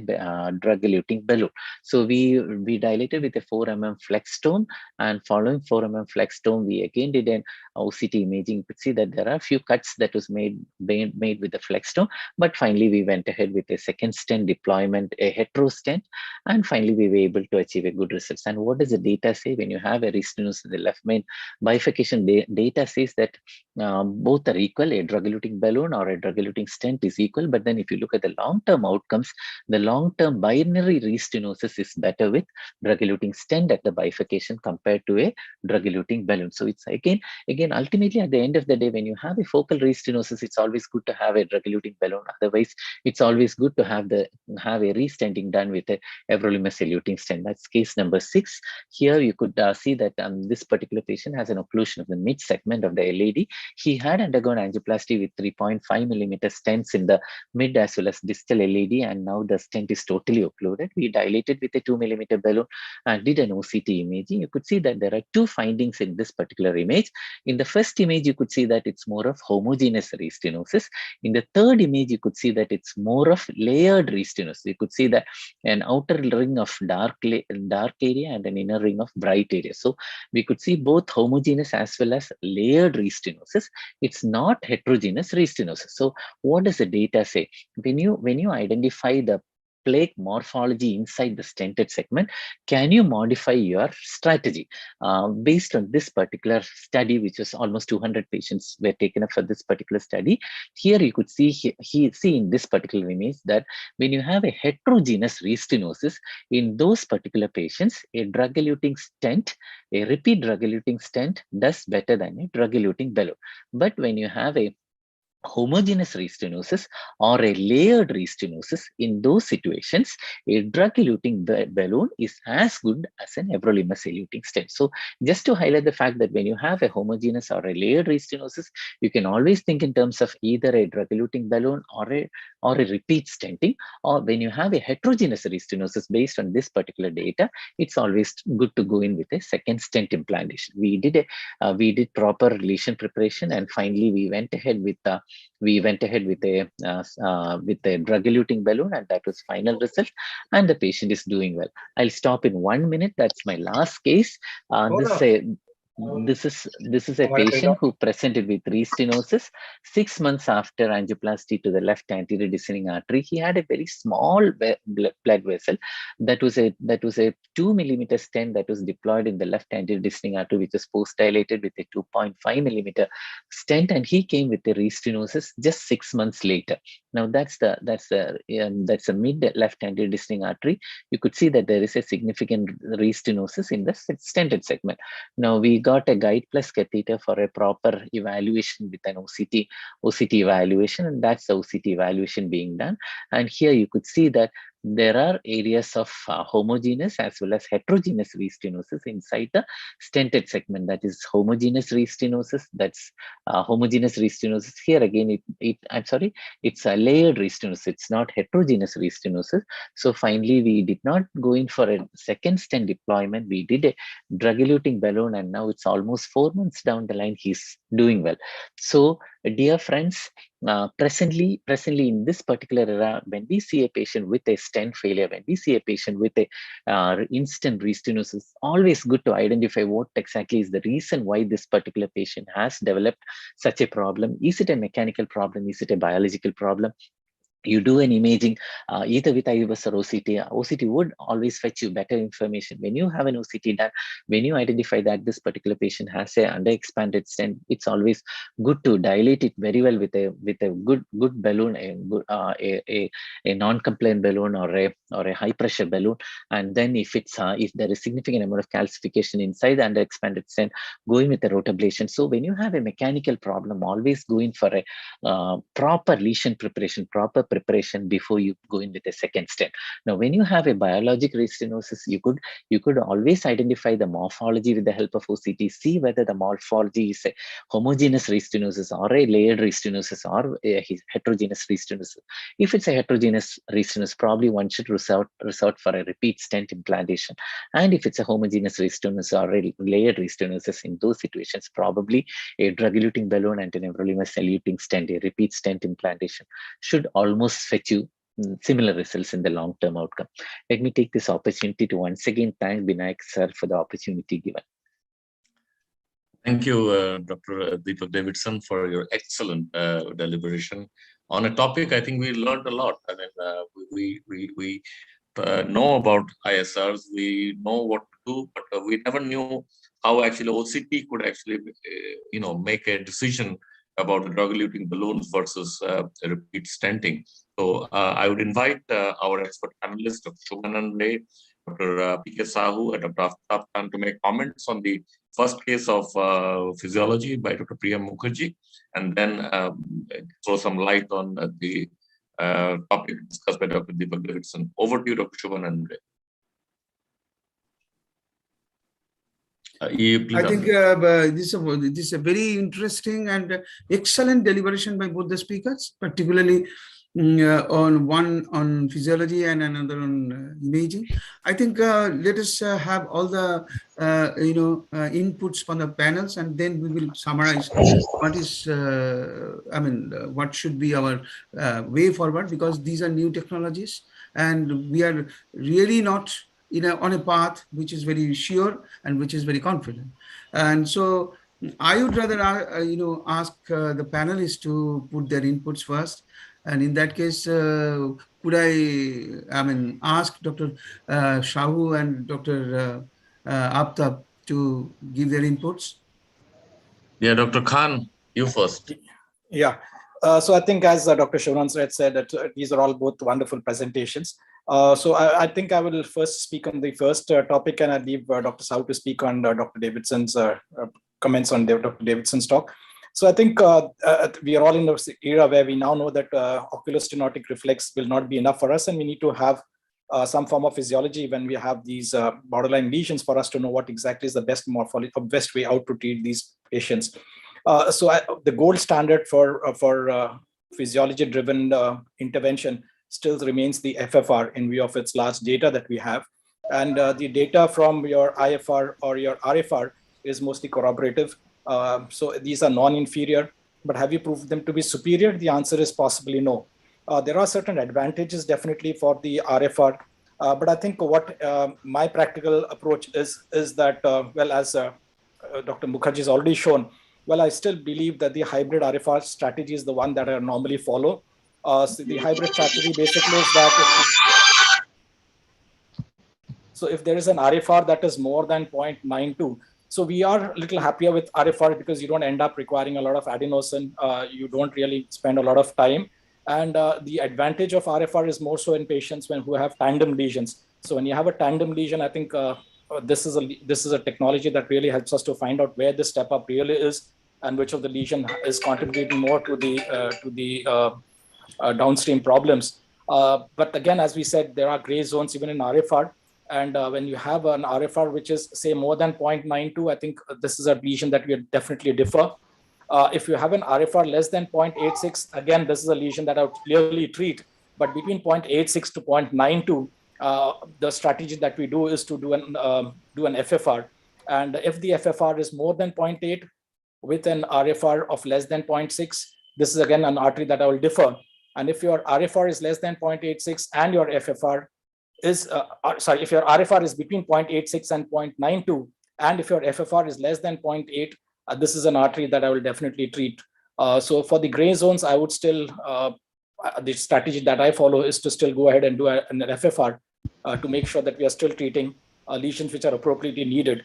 S3: drug-eluting balloon. So we dilated with a 4 mm flex tone, and following 4 mm flex tone, we again did an OCT imaging. You could see that there are a few cuts that was made with the flex tone, but finally we went ahead with a second stent deployment, a hetero stent, and finally we were able to achieve a good results. And what does the data say? When you have a restenosis in the left main, bifurcation data says that both are equal. A drug-eluting balloon or a drug-eluting stent is equal, but then if you look at the long-term outcomes, the long-term binary restenosis is better with drug-eluting stent at the bifurcation compared to a drug-eluting balloon. So it's again ultimately at the end of the day, when you have a focal restenosis, it's always good to have a drug-eluting balloon. Otherwise, it's always good to have a restenting done with a everolimus eluting stent. That's case number 6. Here you could see that this particular patient has an occlusion of the mid segment of the LAD. He had undergone angioplasty with 3.5 millimeter stents in the mid as well as distal LAD, and now the stent is totally occluded. We dilated with a 2 millimeter balloon and did an OCT imaging. You could see that there are two findings in this particular image. In the first image, you could see that it's more of homogeneous restenosis. In the third image, you could see that it's more of layered restenosis. You could see that an outer ring of dark area and an inner ring of bright area. So we could see both homogeneous as well as layered restenosis. It's not heterogeneous restenosis. So what does the data say? When you identify the plaque morphology inside the stented segment, can you modify your strategy? Based on this particular study, which was almost 200 patients were taken up for this particular study, here you could see in this particular image that when you have a heterogeneous restenosis in those particular patients, a drug-eluting stent, a repeat drug-eluting stent does better than a drug-eluting balloon. But when you have a homogeneous restenosis or a layered restenosis, in those situations, a drug-eluting balloon is as good as an everolimus eluting stent. So just to highlight the fact that when you have a homogeneous or a layered restenosis, you can always think in terms of either a drug-eluting balloon or a repeat stenting. Or when you have a heterogeneous restenosis based on this particular data, it's always good to go in with a second stent implantation. We did proper lesion preparation, and finally we went ahead with a drug-eluting balloon, and that was final result, and the patient is doing well. I'll stop in 1 minute. That's my last case. This is a patient who presented with restenosis 6 months after angioplasty to the left anterior descending artery. He had a very small blood vessel that was a 2 mm stent that was deployed in the left anterior descending artery, which is post dilated with a 2.5 mm stent, and he came with a restenosis just 6 months later. Now that's a mid left anterior descending artery. You could see that there is a significant restenosis in the stented segment. Now we got a guide plus catheter for a proper evaluation with an OCT evaluation, and that's the OCT evaluation being done. And here you could see that there are areas of homogeneous as well as heterogeneous restenosis inside the stented segment. That is homogeneous restenosis. That's homogeneous restenosis. Here again, it's a layered restenosis. It's not heterogeneous restenosis. So finally, we did not go in for a second stent deployment. We did a drug-eluting balloon, and now it's almost 4 months down the line. He's doing well. So, dear friends, presently in this particular era, when we see a patient with a stent failure, when we see a patient with a instant restenosis, always good to identify what exactly is the reason why this particular patient has developed such a problem. Is it a mechanical problem? Is it a biological problem? You do an imaging either with IVS or OCT. OCT would always fetch you better information. When you have an OCT done, when you identify that this particular patient has a underexpanded stent, it's always good to dilate it very well with a good balloon, a non-compliant balloon or a high pressure balloon. And then if there is significant amount of calcification inside the underexpanded stent, going with a rotablation. So when you have a mechanical problem, always go in for a proper lesion preparation, before you go in with a second stent. Now, when you have a biologic restenosis, you could always identify the morphology with the help of OCT, see whether the morphology is a homogeneous restenosis or a layered restenosis or a heterogeneous restenosis. If it's a heterogeneous restenosis, probably one should resort for a repeat stent implantation. And if it's a homogeneous restenosis or a layered restenosis, in those situations, probably a drug-eluting balloon and an everolimus eluting stent, a repeat stent implantation, should almost fetch you similar results in the long-term outcome. Let me take this opportunity to once again thank Binayak sir for the opportunity given.
S1: Thank you, Dr. Deepak Davidson, for your excellent deliberation on a topic. I think we learned a lot. I mean, we know about ISRs, we know what to do, but we never knew how actually OCT could actually, make a decision about the drug-eluting balloons versus repeat stenting. So I would invite our expert panelists, Dr. Shubhanand Ray, Dr. P.K. Sahu, and Dr. Aftab Khan to make comments on the first case of physiology by Dr. Priya Mukherjee, and then throw some light on the topic discussed by Dr. Deepak Davidson. Over to you, Dr. Shubhanand Ray.
S4: I think this is a very interesting and excellent deliberation by both the speakers, particularly on physiology and another on imaging. I think let us have all the inputs from the panels, and then we will summarize what is what should be our way forward, because these are new technologies and we are really not on a path which is very sure and which is very confident. And so I would rather ask the panelists to put their inputs first. And in that case, could I ask Dr. Sahu and Dr. Aftab to give their inputs?
S1: Yeah, Dr. Khan, you first.
S5: Yeah. So I think, as Dr. Shubhanand said, that these are all both wonderful presentations. So I think I will first speak on the first topic, and I'll leave Dr. Sahu to speak on Dr. Davidson's comments on Dr. Davidson's talk. So I think we are all in this era where we now know that oculostenotic reflex will not be enough for us, and we need to have some form of physiology when we have these borderline lesions for us to know what exactly is the best morphology, or best way out to treat these patients. The gold standard for physiology-driven intervention still remains the FFR in view of its large data that we have. And the data from your IFR or your RFR is mostly corroborative. So these are non-inferior, but have you proved them to be superior? The answer is possibly no. There are certain advantages definitely for the RFR, but I think what my practical approach is that, well, as Dr. Mukherjee has already shown, well, I still believe that the hybrid RFR strategy is the one that I normally follow. So the hybrid strategy basically is that if there is an RFR that is more than 0.92, so we are a little happier with RFR because you don't end up requiring a lot of adenosine. You don't really spend a lot of time. And the advantage of RFR is more so in patients who have tandem lesions. So when you have a tandem lesion, I think this is a technology that really helps us to find out where the step up really is and which of the lesion is contributing more to the downstream problems. But again, as we said, there are gray zones even in RFR. And when you have an RFR which is, say, more than 0.92, I think this is a lesion that we definitely differ. If you have an RFR less than 0.86, again, this is a lesion that I would clearly treat. But between 0.86 to 0.92, the strategy that we do is to do an FFR. And if the FFR is more than 0.8 with an RFR of less than 0.6, this is again an artery that I will differ. And if your RFR is less than 0.86 and your FFR is, if your RFR is between 0.86 and 0.92, and if your FFR is less than 0.8, this is an artery that I will definitely treat. So for the gray zones, I would still, the strategy that I follow is to still go ahead and do an FFR to make sure that we are still treating lesions which are appropriately needed.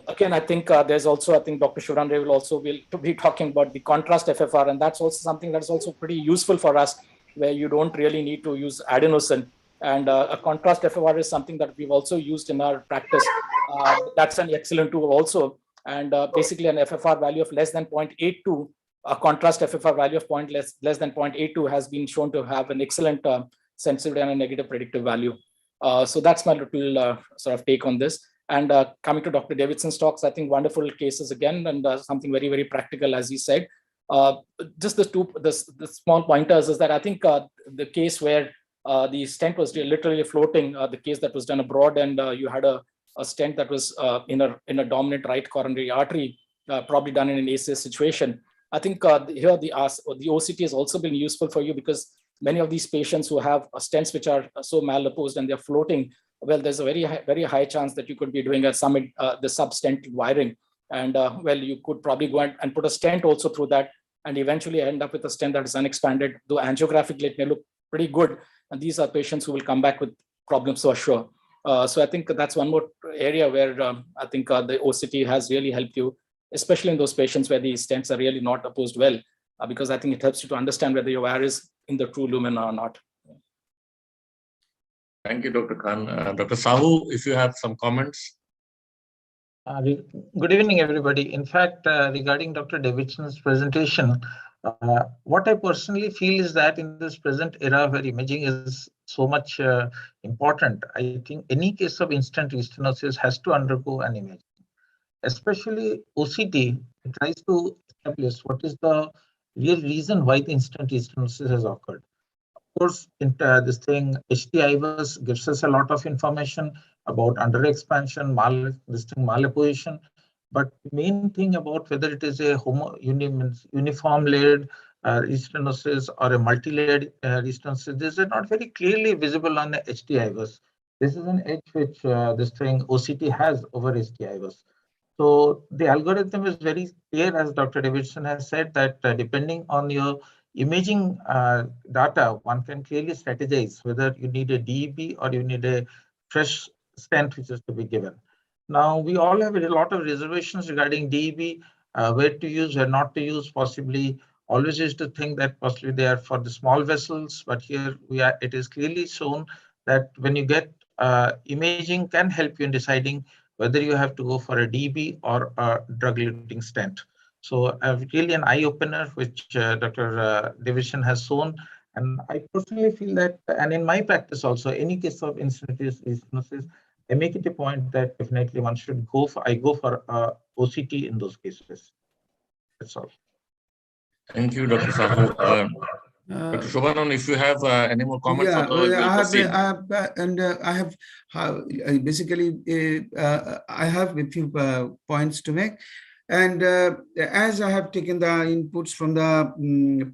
S5: Again, I think there's also, I think Dr. Shivran will also be talking about the contrast FFR, and that's also something that's also pretty useful for us, where you don't really need to use adenosine. And a contrast FFR is something that we've also used in our practice. That's an excellent tool also. And basically an FFR value of less than 0.82, a contrast FFR value of less than 0.82 has been shown to have an excellent sensitivity and a negative predictive value. So that's my little sort of take on this. And coming to Dr. Davidson's talks, I think wonderful cases again, and something very, very practical, as he said. Just the small pointers is that I think the case where the stent was literally floating, the case that was done abroad, and you had a stent that was in a dominant right coronary artery, probably done in an ACS situation. I think here the OCT has also been useful for you, because many of these patients who have stents which are so malopposed and they're floating, well, there's a very high chance that you could be doing the sub-stent wiring. And well, you could probably go and put a stent also through that and eventually end up with a stent that is unexpanded, though angiographic it may look pretty good. And these are patients who will come back with problems for sure. So I think that's one more area where I think the OCT has really helped you, especially in those patients where the stents are really not opposed well, because I think it helps you to understand whether your wire is in the true lumen or not.
S1: Thank you, Dr. Khan. Dr. Sahu, if you have some comments.
S6: Good evening, everybody. In fact, regarding Dr. Davidson's presentation, what I personally feel is that in this present era where imaging is so much important, I think any case of instant restenosis has to undergo an imaging. Especially OCT tries to establish what is the real reason why the instant restenosis has occurred. Of course, this thing HT-IVUS gives us a lot of information about underexpansion, malapposition, but the main thing about whether it is a uniform-layered restenosis or a multi-layered restenosis, this is not very clearly visible on the HT-IVUS. This is an edge which this thing OCT has over HT-IVUS. So the algorithm is very clear, as Dr. Davidson has said, that depending on your imaging data, one can clearly strategize whether you need a DEB or you need a fresh stent which is to be given. Now, we all have a lot of reservations regarding DEB, where to use, where not to use. Possibly always used to think that possibly they are for the small vessels, but here it is clearly shown that when you get imaging can help you in deciding whether you have to go for a DEB or a drug-eluting stent. So really an eye-opener, which Dr. Davidson has shown. And I personally feel that, and in my practice also, any case of instant restenosis, I make it a point that definitely one should go for, I go for OCT in those cases. That's all.
S1: Thank you, Dr. Sahu. Dr. Shobhanan, if you have any more comments,
S4: Yeah,
S1: I
S4: have basically I have a few points to make. And as I have taken the inputs from the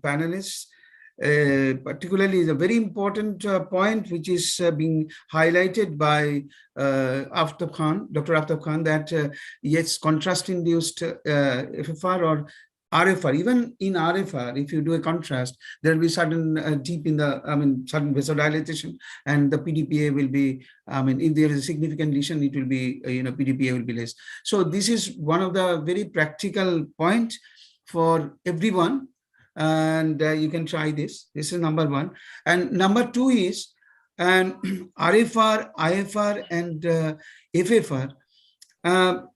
S4: panelists, particularly is a very important point which is being highlighted by Aftab Khan, Dr. Aftab Khan, that yes, contrast-induced FFR or Rfr, even in Rfr, if you do a contrast, there will be sudden deep in the, sudden vasodilatation, and the PDPA will be, if there is a significant lesion, it will be, PDPA will be less. So this is one of the very practical point for everyone, and you can try this. This is number one. And number two is, and Rfr, IFR, and FFR,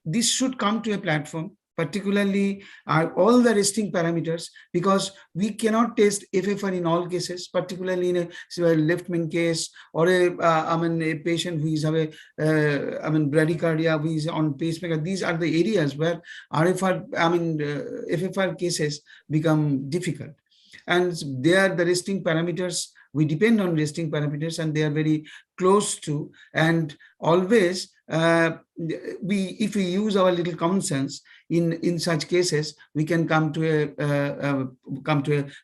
S4: this should come to a platform, particularly all the resting parameters, because we cannot test FFR in all cases, particularly in a left main case, or a patient who is have a bradycardia, who is on pacemaker. These are the areas where RFR, FFR cases become difficult. And there the resting parameters, we depend on resting parameters, and they are very close to, and always if we use our little common sense in such cases, we can come to a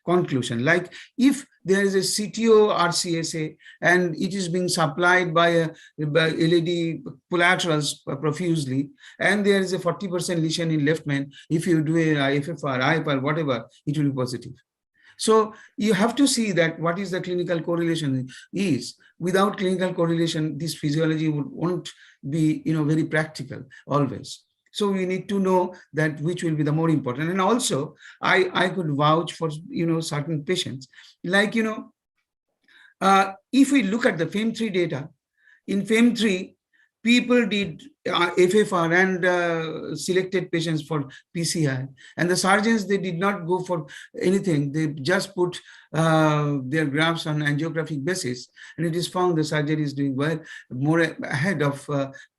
S4: conclusion. Like if there is a CTO RCSA and it is being supplied by LED collaterals profusely, and there is a 40% lesion in left main, if you do a IFFR, IFR, whatever, it will be positive. So you have to see that what is the clinical correlation is. Without clinical correlation, this physiology won't be, very practical always. So we need to know that which will be the more important. And also, I could vouch for, certain patients. Like, if we look at the FAME3 data, in FAME3, people did FFR and selected patients for PCI. And the surgeons, they did not go for anything. They just put their graphs on angiographic basis. And it is found the surgery is doing well, more ahead of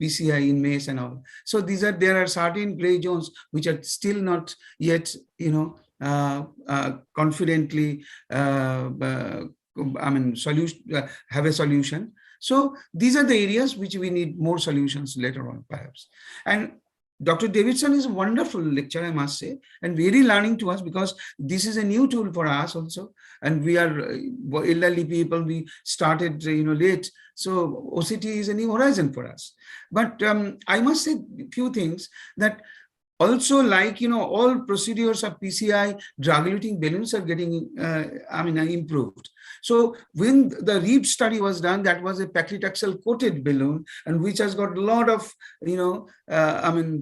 S4: PCI in MACE and all. So there are certain gray zones which are still not yet, confidently, have a solution. So these are the areas which we need more solutions later on, perhaps. And Dr. Davidson is a wonderful lecturer, I must say, and very learning to us, because this is a new tool for us also. And we are elderly people, we started late. So OCT is a new horizon for us. But I must say a few things that also, like, all procedures of PCI, drug-eluting balloons are getting, improved. So when the REAP study was done, that was a paclitaxel coated balloon, and which has got a lot of,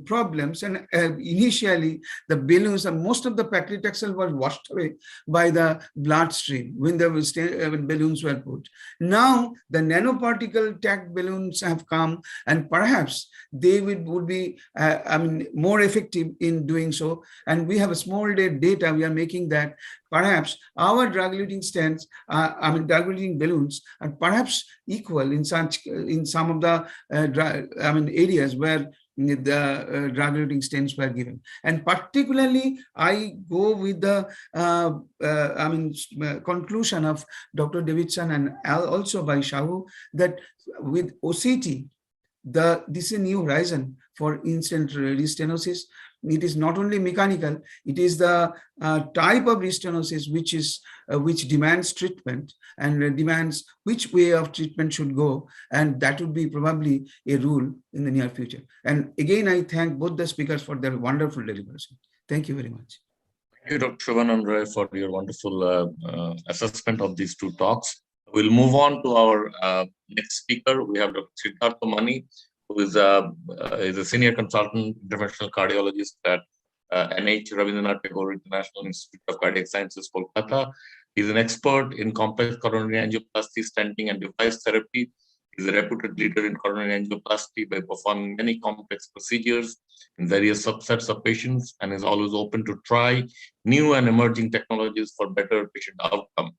S4: problems. And initially, the balloons, and most of the paclitaxel was washed away by the bloodstream when the balloons were put. Now, the nanoparticle tagged balloons have come, and perhaps they would be, more effective in doing so. And we have a small data, we are making that perhaps our drug-eluting stents, drug-eluting balloons are perhaps equal in some of the areas where the drug-eluting stents were given. And particularly, I go with the conclusion of Dr. Davidson and also by Shahu, that with OCT, this is a new horizon for in-stent restenosis. It is not only mechanical, it is the type of restenosis which demands treatment and demands which way of treatment should go, and that would be probably a rule in the near future. And again, I thank both the speakers for their wonderful deliberation. Thank you very much.
S1: Thank you, Dr. Shivanand, for your wonderful assessment of these two talks. We'll move on to our next speaker. We have Dr. Siddhartha Mani, who is a senior consultant, interventional cardiologist at NH Rabindranath Tagore International Institute of Cardiac Sciences, Kolkata. He's an expert in complex coronary angioplasty, stenting, and device therapy. He's a reputed leader in coronary angioplasty by performing many complex procedures in various subsets of patients, and is always open to try new and emerging technologies for better patient outcome.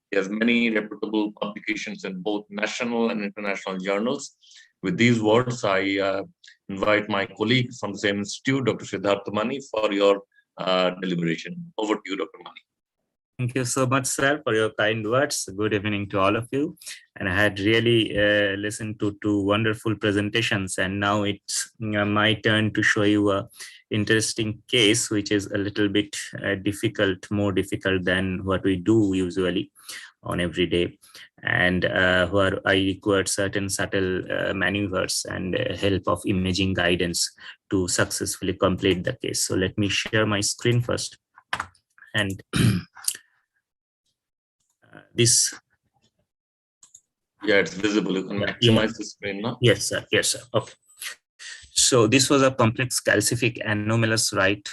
S1: He has many reputable publications in both national and international journals. With these words, I invite my colleague from the same institute, Dr. Siddhartha Mani, for your deliberation. Over to you, Dr. Mani.
S7: Thank you so much, sir, for your kind words. Good evening to all of you. And I had really listened to two wonderful presentations, and now it's my turn to show you a interesting case, which is a little bit difficult, more difficult than what we do usually on every day, and where I required certain subtle maneuvers and help of imaging guidance to successfully complete the case. So let me share my screen first. And this.
S1: Yeah, it's visible. You can maximize the screen now.
S7: Yes, sir. Yes, sir. Okay. So this was a complex calcific anomalous right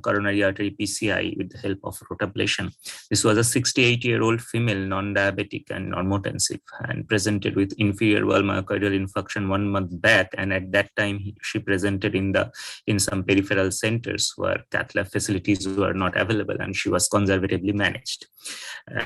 S7: coronary artery PCI with the help of rotablation. This was a 68-year-old female, non-diabetic and normotensive, and presented with inferior wall myocardial infarction 1 month back. And at that time, she presented in some peripheral centers where cath lab facilities were not available, and she was conservatively managed.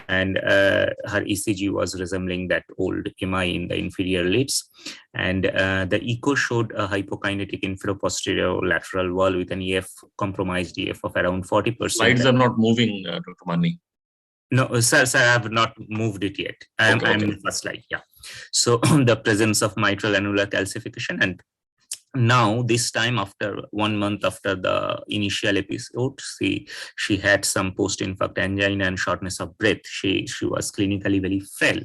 S7: And her ECG was resembling that old MI in the inferior leads. And the echo showed a hypokinetic infraposterior lateral wall with an EF, compromised EF of around 40%.
S1: Slides are not moving, Dr. Mani.
S7: No, sir, I have not moved it yet. I'm in the first slide, yeah. So the presence of mitral annular calcification, and now this time after 1 month after the initial episode, she had some post-infarct angina and shortness of breath. She was clinically very frail,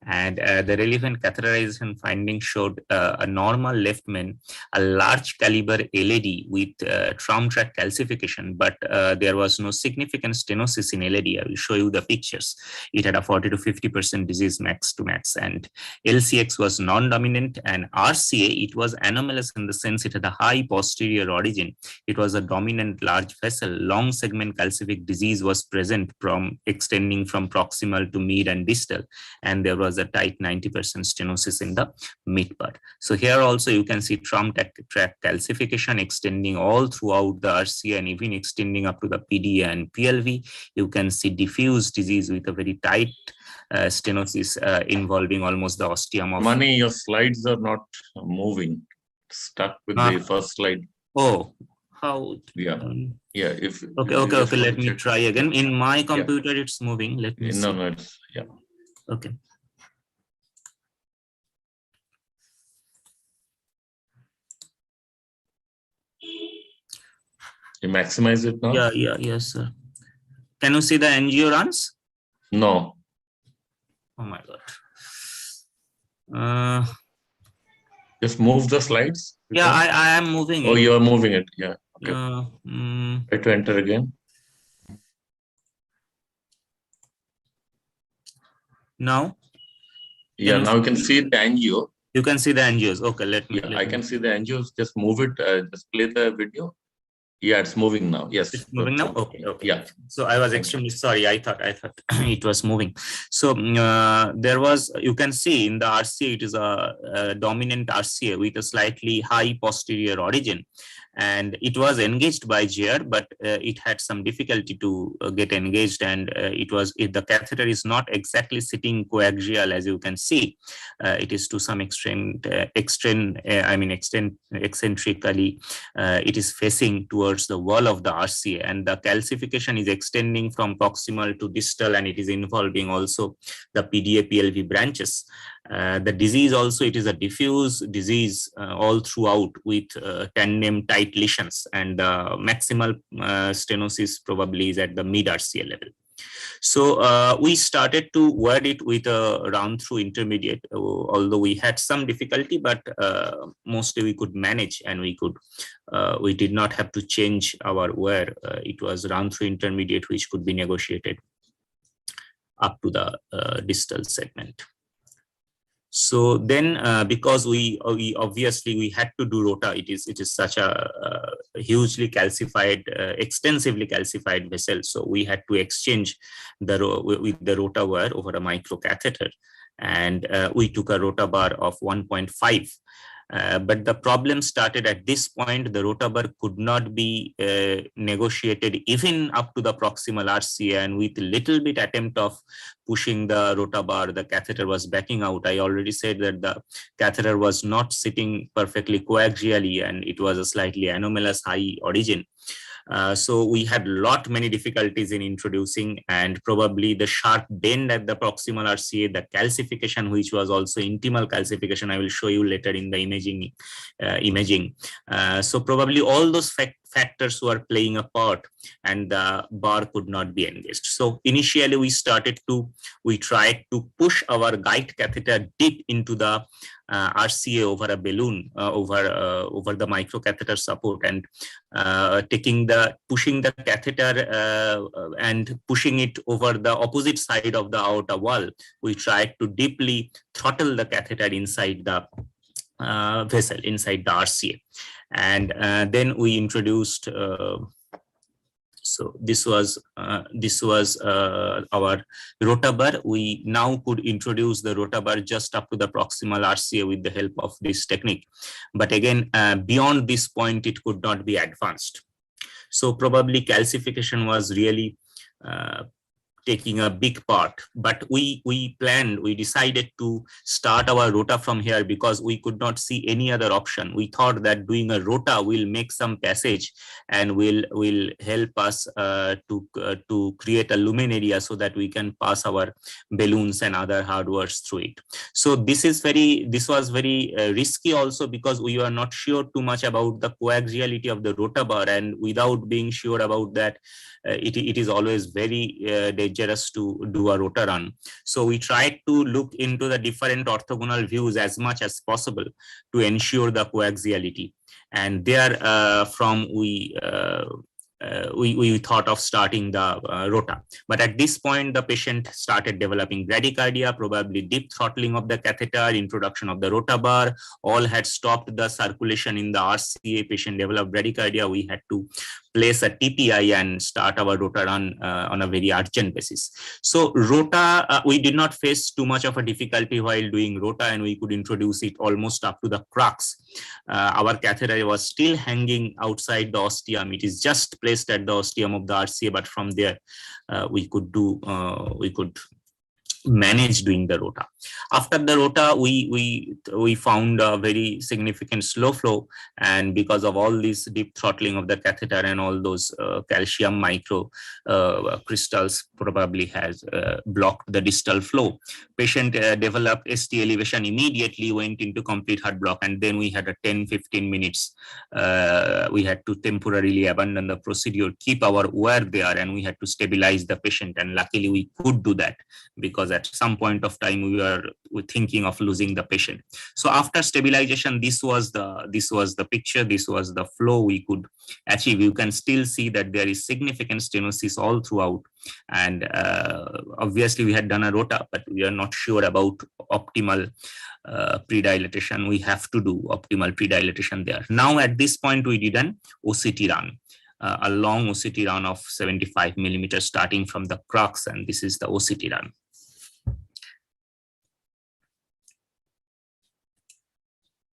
S7: and the relevant catheterization findings showed a normal left main, a large caliber LAD with traum tract calcification, but there was no significant stenosis in LAD. I will show you the pictures. It had a 40 to 50% disease max to max, and LCX was non-dominant, and RCA, it was anomalous in the sense it had a high posterior origin. It was a dominant large vessel. Long segment calcific disease was present from extending from proximal to mid and distal, and there was a tight 90% stenosis in the mid part. So here also you can see traum tract calcification extending all throughout the RCA and even extending up to the PD and PLV. You can see diffuse disease with a very tight stenosis involving almost the ostium of.
S1: Mani, your slides are not moving. Stuck with the first slide.
S7: Oh, how?
S1: Yeah. Yeah. If
S7: okay. Let me try again. In my computer, it's moving. Let me see.
S1: No, it's
S7: Okay.
S1: You maximize it now?
S7: Yes, sir. Can you see the angiograms?
S1: No.
S7: Oh my God.
S1: Just move the slides.
S7: Yeah, I am moving it.
S1: Oh, you are moving it. Yeah. Okay. Try to enter again.
S7: Now?
S1: Yeah, now you can see the angio.
S7: You can see the angios. Okay, let me.
S1: I can see the angios. Just move it. Just play the video. Yeah, it's moving now. Yes,
S7: it's moving now. Okay.
S1: Yeah.
S7: So I was extremely sorry. I thought it was moving. So there was. You can see in the RCA, it is a dominant RCA with a slightly high posterior origin, and it was engaged by GR, but it had some difficulty to get engaged, and the catheter is not exactly sitting coaxial, as you can see. It is to some extent, eccentrically, it is facing towards the wall of the RCA, and the calcification is extending from proximal to distal, and it is involving also the PDA PLV branches. The disease also, it is a diffuse disease all throughout with tandem tight lesions, and maximal stenosis probably is at the mid RCA level. So we started to word it with a round through intermediate, although we had some difficulty, but mostly we could manage, and we did not have to change our wear. It was round through intermediate, which could be negotiated up to the distal segment. So then, because we obviously had to do rota, it is such a hugely calcified, extensively calcified vessel. So we had to exchange with the rota wire over a microcatheter, and we took a rota bar of 1.5. But the problem started at this point. The rotabar could not be negotiated even up to the proximal RCA, and with a little bit attempt of pushing the rotabar, the catheter was backing out. I already said that the catheter was not sitting perfectly coaxially, and it was a slightly anomalous high origin. So we had many difficulties in introducing, and probably the sharp bend at the proximal RCA, the calcification, which was also intimal calcification. I will show you later in the imaging. So probably all those factors were playing a part, and the bar could not be engaged. So initially we tried to push our guide catheter deep into the RCA over a balloon, over the microcatheter support, and pushing the catheter and pushing it over the opposite side of the aorta wall. We tried to deeply throttle the catheter inside the vessel, inside the RCA, and then we introduced. So this was our rotabar. We now could introduce the rotabar just up to the proximal RCA with the help of this technique. But again, beyond this point, it could not be advanced. So probably calcification was really taking a big part, but we decided to start our rota from here because we could not see any other option. We thought that doing a rota will make some passage and will help us to create a lumen area so that we can pass our balloons and other hardwares through it. So this was very risky also, because we were not sure too much about the coaxiality of the rotabar, and without being sure about that, it is always very dangerous to do a rota run. So we tried to look into the different orthogonal views as much as possible to ensure the coaxiality. And there we thought of starting the rota. But at this point, the patient started developing bradycardia, probably deep throttling of the catheter, introduction of the rotabar, all had stopped the circulation in the RCA. Patient developed bradycardia. We had to place a TPI and start our rota run on a very urgent basis. So rota, we did not face too much of a difficulty while doing rota, and we could introduce it almost up to the crux. Our catheter was still hanging outside the ostium. It is just placed at the ostium of the RCA, but from there we could manage doing the rota. After the rota, we found a very significant slow flow, and because of all this deep throttling of the catheter and all those calcium micro crystals probably has blocked the distal flow. Patient developed ST elevation, immediately went into complete heart block, and then we had a 10-15 minutes. We had to temporarily abandon the procedure, keep our wire there, and we had to stabilize the patient, and luckily we could do that, because at some point of time we were thinking of losing the patient. So after stabilization, this was the picture, this was the flow we could achieve. You can still see that there is significant stenosis all throughout, and obviously we had done a rota, but we are not sure about optimal predilatation. We have to do optimal predilatation there. Now at this point we did an OCT run, a long OCT run of 75 millimeters starting from the crux, and this is the OCT run.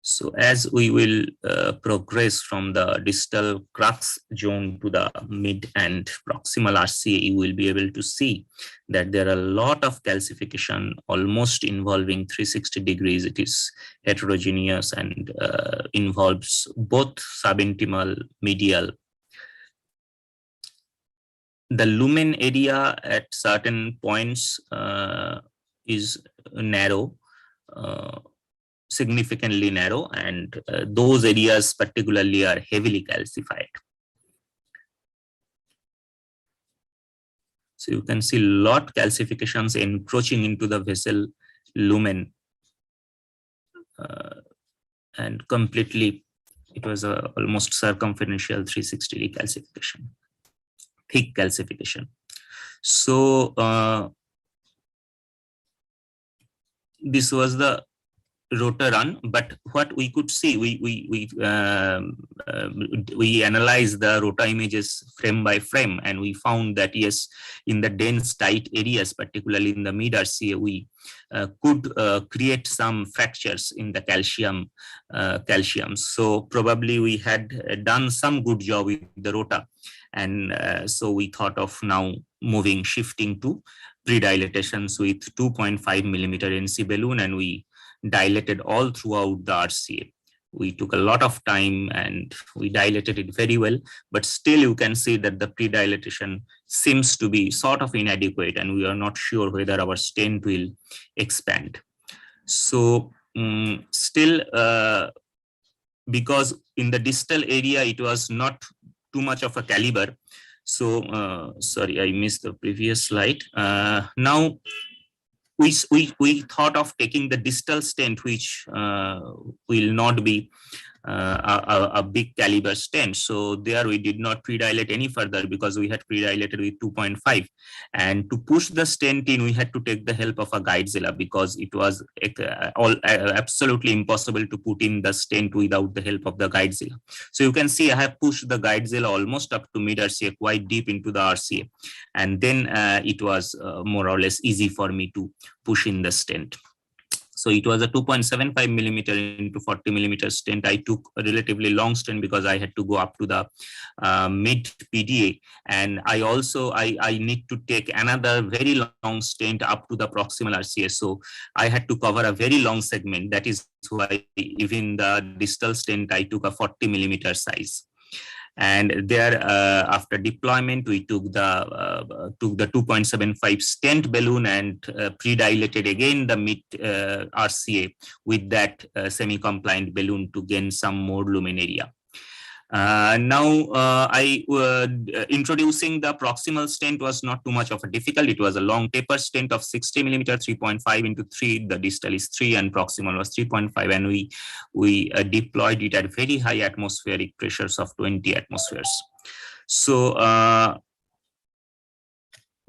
S7: So as we will progress from the distal crux zone to the mid and proximal RCA, you will be able to see that there are a lot of calcification, almost involving 360 degrees. It is heterogeneous and involves both subintimal, medial. The lumen area at certain points is narrow, significantly narrow, and those areas particularly are heavily calcified. So you can see a lot calcifications encroaching into the vessel lumen, and completely it was a almost circumferential 360 degree calcification, thick calcification. So this was the rota run, but what we could see, we analyzed the rota images frame by frame, and we found that yes, in the dense tight areas, particularly in the mid RCA, we could create some fractures in the calcium. So probably we had done some good job with the rota, and so we thought of now shifting to predilatations with 2.5 millimeter NC balloon, and we dilated all throughout the RCA. We took a lot of time and we dilated it very well, but still you can see that the pre-dilatation seems to be sort of inadequate, and we are not sure whether our stent will expand. So still, because in the distal area it was not too much of a caliber. So sorry, I missed the previous slide. Now we thought of taking the distal stent, which will not be a big caliber stent. So there we did not pre-dilate any further because we had pre-dilated with 2.5. And to push the stent in, we had to take the help of a guidezilla because it was absolutely impossible to put in the stent without the help of the guidezilla. So you can see I have pushed the guidezilla almost up to mid-RCA, quite deep into the RCA. And then it was more or less easy for me to push in the stent. So it was a 2.75 millimeter into 40 millimeter stent. I took a relatively long stent because I had to go up to the mid PDA, and I also I need to take another very long stent up to the proximal RCA. So I had to cover a very long segment. That is why even the distal stent I took a 40 millimeter size. And there, after deployment, we took the 2.75 stent balloon and pre-dilated again the mid RCA with that semi-compliant balloon to gain some more lumen area. Now, introducing the proximal stent was not too much of a difficult. It was a long taper stent of 60 millimeter, 3.5 into 3. The distal is 3 and proximal was 3.5. And we deployed it at very high atmospheric pressures of 20 atmospheres. So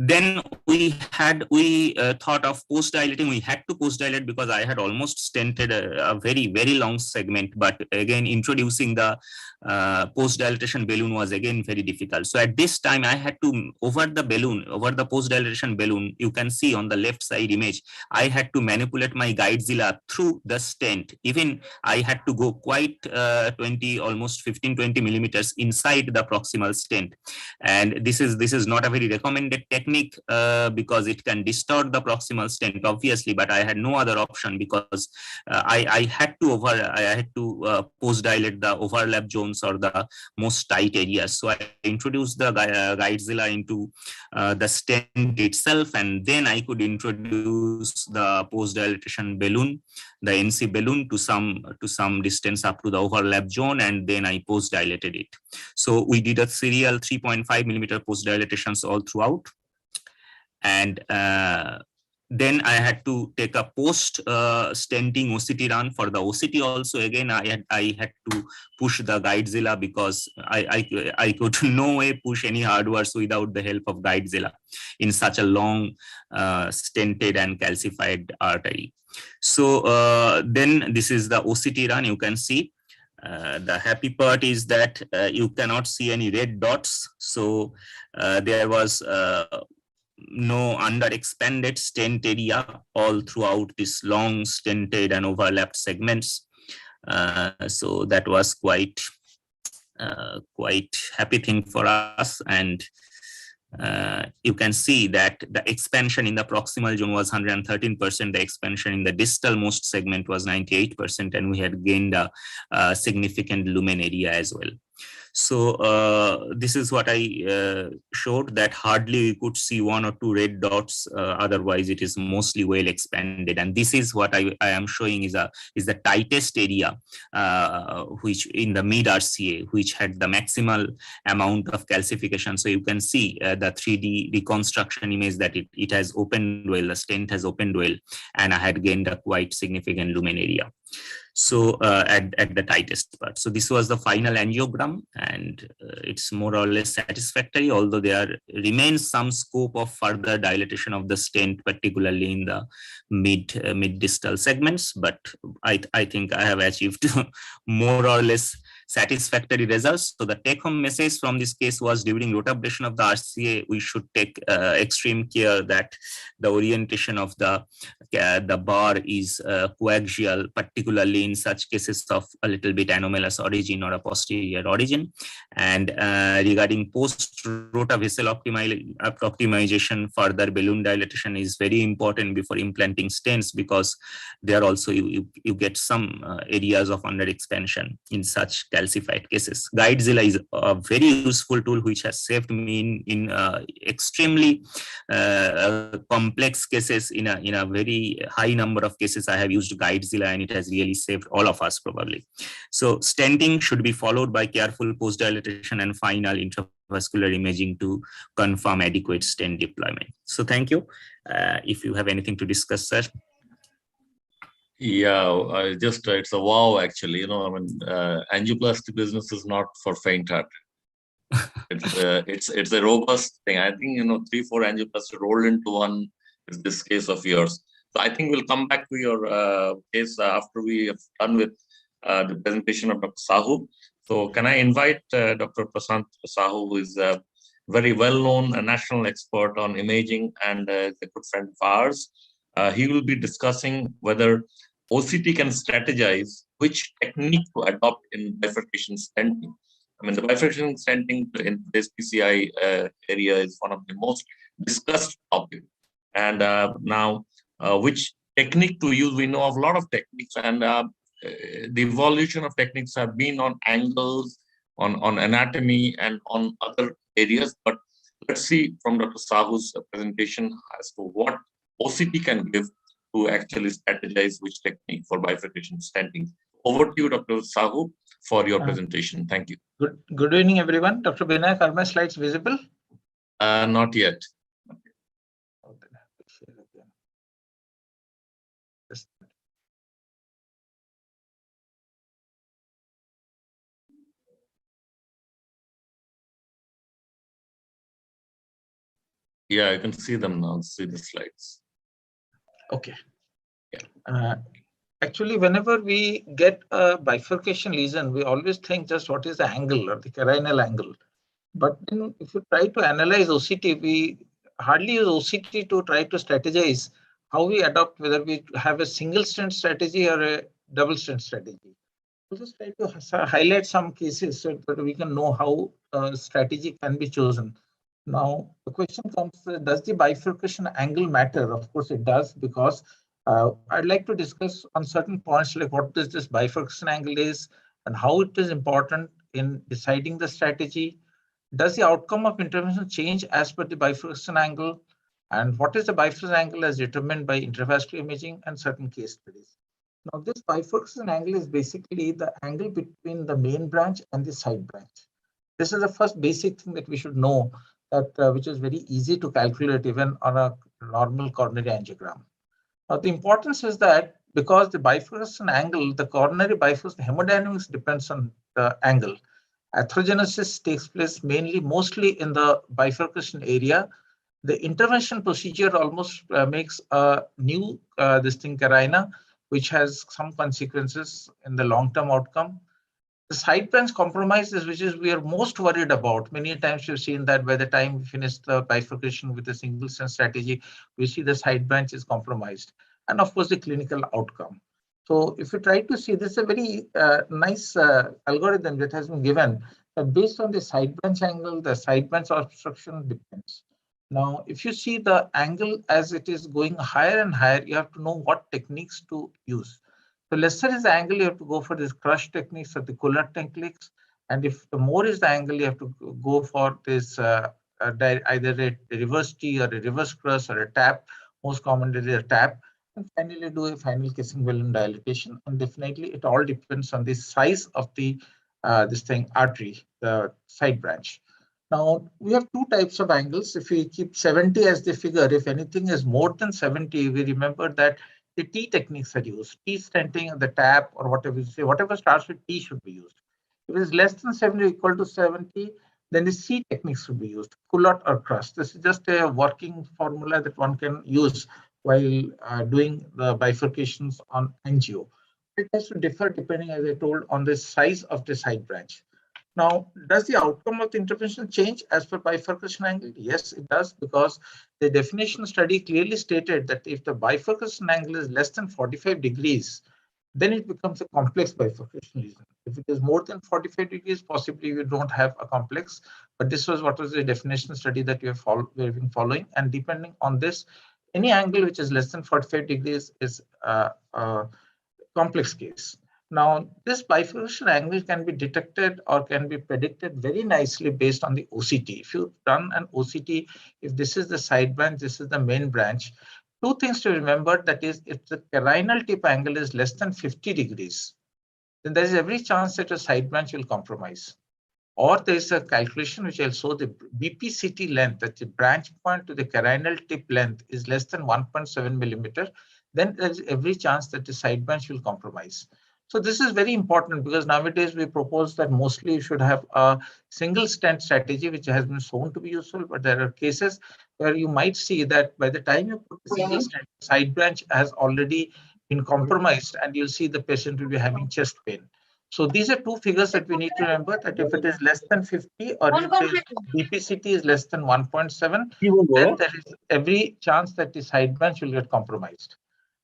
S7: then we thought of post dilating. We had to post dilate because I had almost stented a very, very long segment. But again, introducing the post dilatation balloon was again very difficult. So at this time, I had to, over the post dilatation balloon, you can see on the left side image, I had to manipulate my guidezilla through the stent. Even I had to go quite almost 15-20 millimeters inside the proximal stent. And this is not a very recommended technique because it can distort the proximal stent, obviously, but I had no other option because I had to post dilate the overlap zones or the most tight areas. So I introduced the guidezilla into the stent itself, and then I could introduce the post dilatation balloon, the NC balloon, to some distance up to the overlap zone, and then I post dilated it. So we did a serial 3.5 millimeter post dilatations all throughout. And then I had to take a post stenting OCT run. For the OCT also, again, I had to push the guidezilla because I could no way push any hardwares without the help of guidezilla in such a long stented and calcified artery. So then this is the OCT run. You can see the happy part is that you cannot see any red dots. So there was no under-expanded stent area all throughout this long stented and overlapped segments. So that was quite happy thing for us. And you can see that the expansion in the proximal zone was 113%. The expansion in the distal most segment was 98%, and we had gained a significant lumen area as well. So this is what I showed, that hardly we could see 1 or 2 red dots. Otherwise, it is mostly well expanded. And this is what I am showing is the tightest area, which in the mid RCA, which had the maximal amount of calcification. So you can see the 3D reconstruction image that it has opened well, the stent has opened well, and I had gained a quite significant lumen area. So at the tightest part. So this was the final angiogram, and it's more or less satisfactory, although there remains some scope of further dilatation of the stent, particularly in the mid distal segments. But I think I have achieved more or less satisfactory results. So the take-home message from this case was, during rotablation of the RCA, we should take extreme care that the orientation of the bar is coaxial, particularly in such cases of a little bit anomalous origin or a posterior origin. And regarding post-rota vessel optimization, further balloon dilatation is very important before implanting stents, because there also you get some areas of under expansion in such calcified cases. GuideZilla is a very useful tool which has saved me in extremely complex cases. In a very high number of cases, I have used GuideZilla, and it has really saved all of us probably. So stenting should be followed by careful post-dilatation and final intravascular imaging to confirm adequate stent deployment. So thank you. If you have anything to discuss, sir.
S1: Yeah, it's a wow, actually. I mean, angioplasty business is not for faint-hearted. It's a robust thing. I think 3-4 angioplasty rolled into one is this case of yours. So I think we'll come back to your case after we have done with the presentation of Dr. Sahu. So can I invite Dr. Prasant Sahu, who is a very well-known national expert on imaging and a good friend of ours. He will be discussing whether OCT can strategize which technique to adopt in bifurcation stenting. I mean, the bifurcation stenting in this PCI area is one of the most discussed topics. And now, which technique to use? We know of a lot of techniques, and the evolution of techniques have been on angles, on anatomy, and on other areas. But let's see from Dr. Sahu's presentation as to what OCT can give to actually strategize which technique for bifurcation stenting. Over to you, Dr. Sahu, for your presentation. Thank you.
S6: Good evening, everyone. Dr. Binayak, are my slides visible?
S1: Not yet. Yeah, I can see them now. See the slides.
S6: Okay. Yeah. Actually, whenever we get a bifurcation lesion, we always think just what is the angle or the carinal angle. But then if you try to analyze OCT, we hardly use OCT to try to strategize how we adopt, whether we have a single stent strategy or a double stent strategy. We'll just try to highlight some cases so that we can know how a strategy can be chosen. Now, the question comes, does the bifurcation angle matter? Of course, it does, because I'd like to discuss on certain points, like what this bifurcation angle is and how it is important in deciding the strategy. Does the outcome of intervention change as per the bifurcation angle? And what is the bifurcation angle as determined by intravascular imaging and certain case studies? Now, this bifurcation angle is basically the angle between the main branch and the side branch. This is the first basic thing that we should know, that which is very easy to calculate even on a normal coronary angiogram. Now, the importance is that because the bifurcation angle, the coronary bifurcation hemodynamics depends on the angle. Atherogenesis takes place mostly in the bifurcation area. The intervention procedure almost makes a new carina, which has some consequences in the long-term outcome. The side branch compromises, which is we are most worried about. Many times you've seen that by the time we finish the bifurcation with a single stent strategy, we see the side branch is compromised. And of course, the clinical outcome. So if you try to see, this is a very nice algorithm that has been given. Based on the side branch angle, the side branch obstruction depends. Now, if you see the angle as it is going higher and higher, you have to know what techniques to use. The lesser is the angle, you have to go for this crush techniques or the Coulomb techniques. And if the more is the angle, you have to go for this either a reverse T or a reverse crush or a tap, most commonly a tap. And finally do a final kissing balloon dilatation. And definitely it all depends on the size of the artery, the side branch. Now we have two types of angles. If we keep 70 as the figure, if anything is more than 70, we remember that the T techniques are used. T stenting, the tap, or whatever you say, whatever starts with T should be used. If it is less than 70 equal to 70, then the C techniques should be used, Coulomb or crush. This is just a working formula that one can use while doing the bifurcations on angio. It has to differ depending, as I told, on the size of the side branch. Now, does the outcome of the intervention change as per bifurcation angle? Yes, it does, because the definition study clearly stated that if the bifurcation angle is less than 45 degrees, then it becomes a complex bifurcation lesion. If it is more than 45 degrees, possibly you don't have a complex, but this was what was the definition study that we have been following. And depending on this, any angle which is less than 45 degrees is complex case. Now, this bifurcation angle can be detected or can be predicted very nicely based on the OCT. If you run an OCT, if this is the side branch, this is the main branch, two things to remember, that is, if the carinal tip angle is less than 50 degrees, then there is every chance that your side branch will compromise. Or there is a calculation which I'll show, the BPCT length, that the branch point to the carinal tip length is less than 1.7 millimeter, then there is every chance that the side branch will compromise. So this is very important, because nowadays we propose that mostly you should have a single stent strategy, which has been shown to be useful, but there are cases where you might see that by the time you put the single stent, side branch has already been compromised, and you'll see the patient will be having chest pain. So these are two figures that we need to remember, that if it is less than 50 or if the BPCT is less than 1.7, then there is every chance that the side branch will get compromised.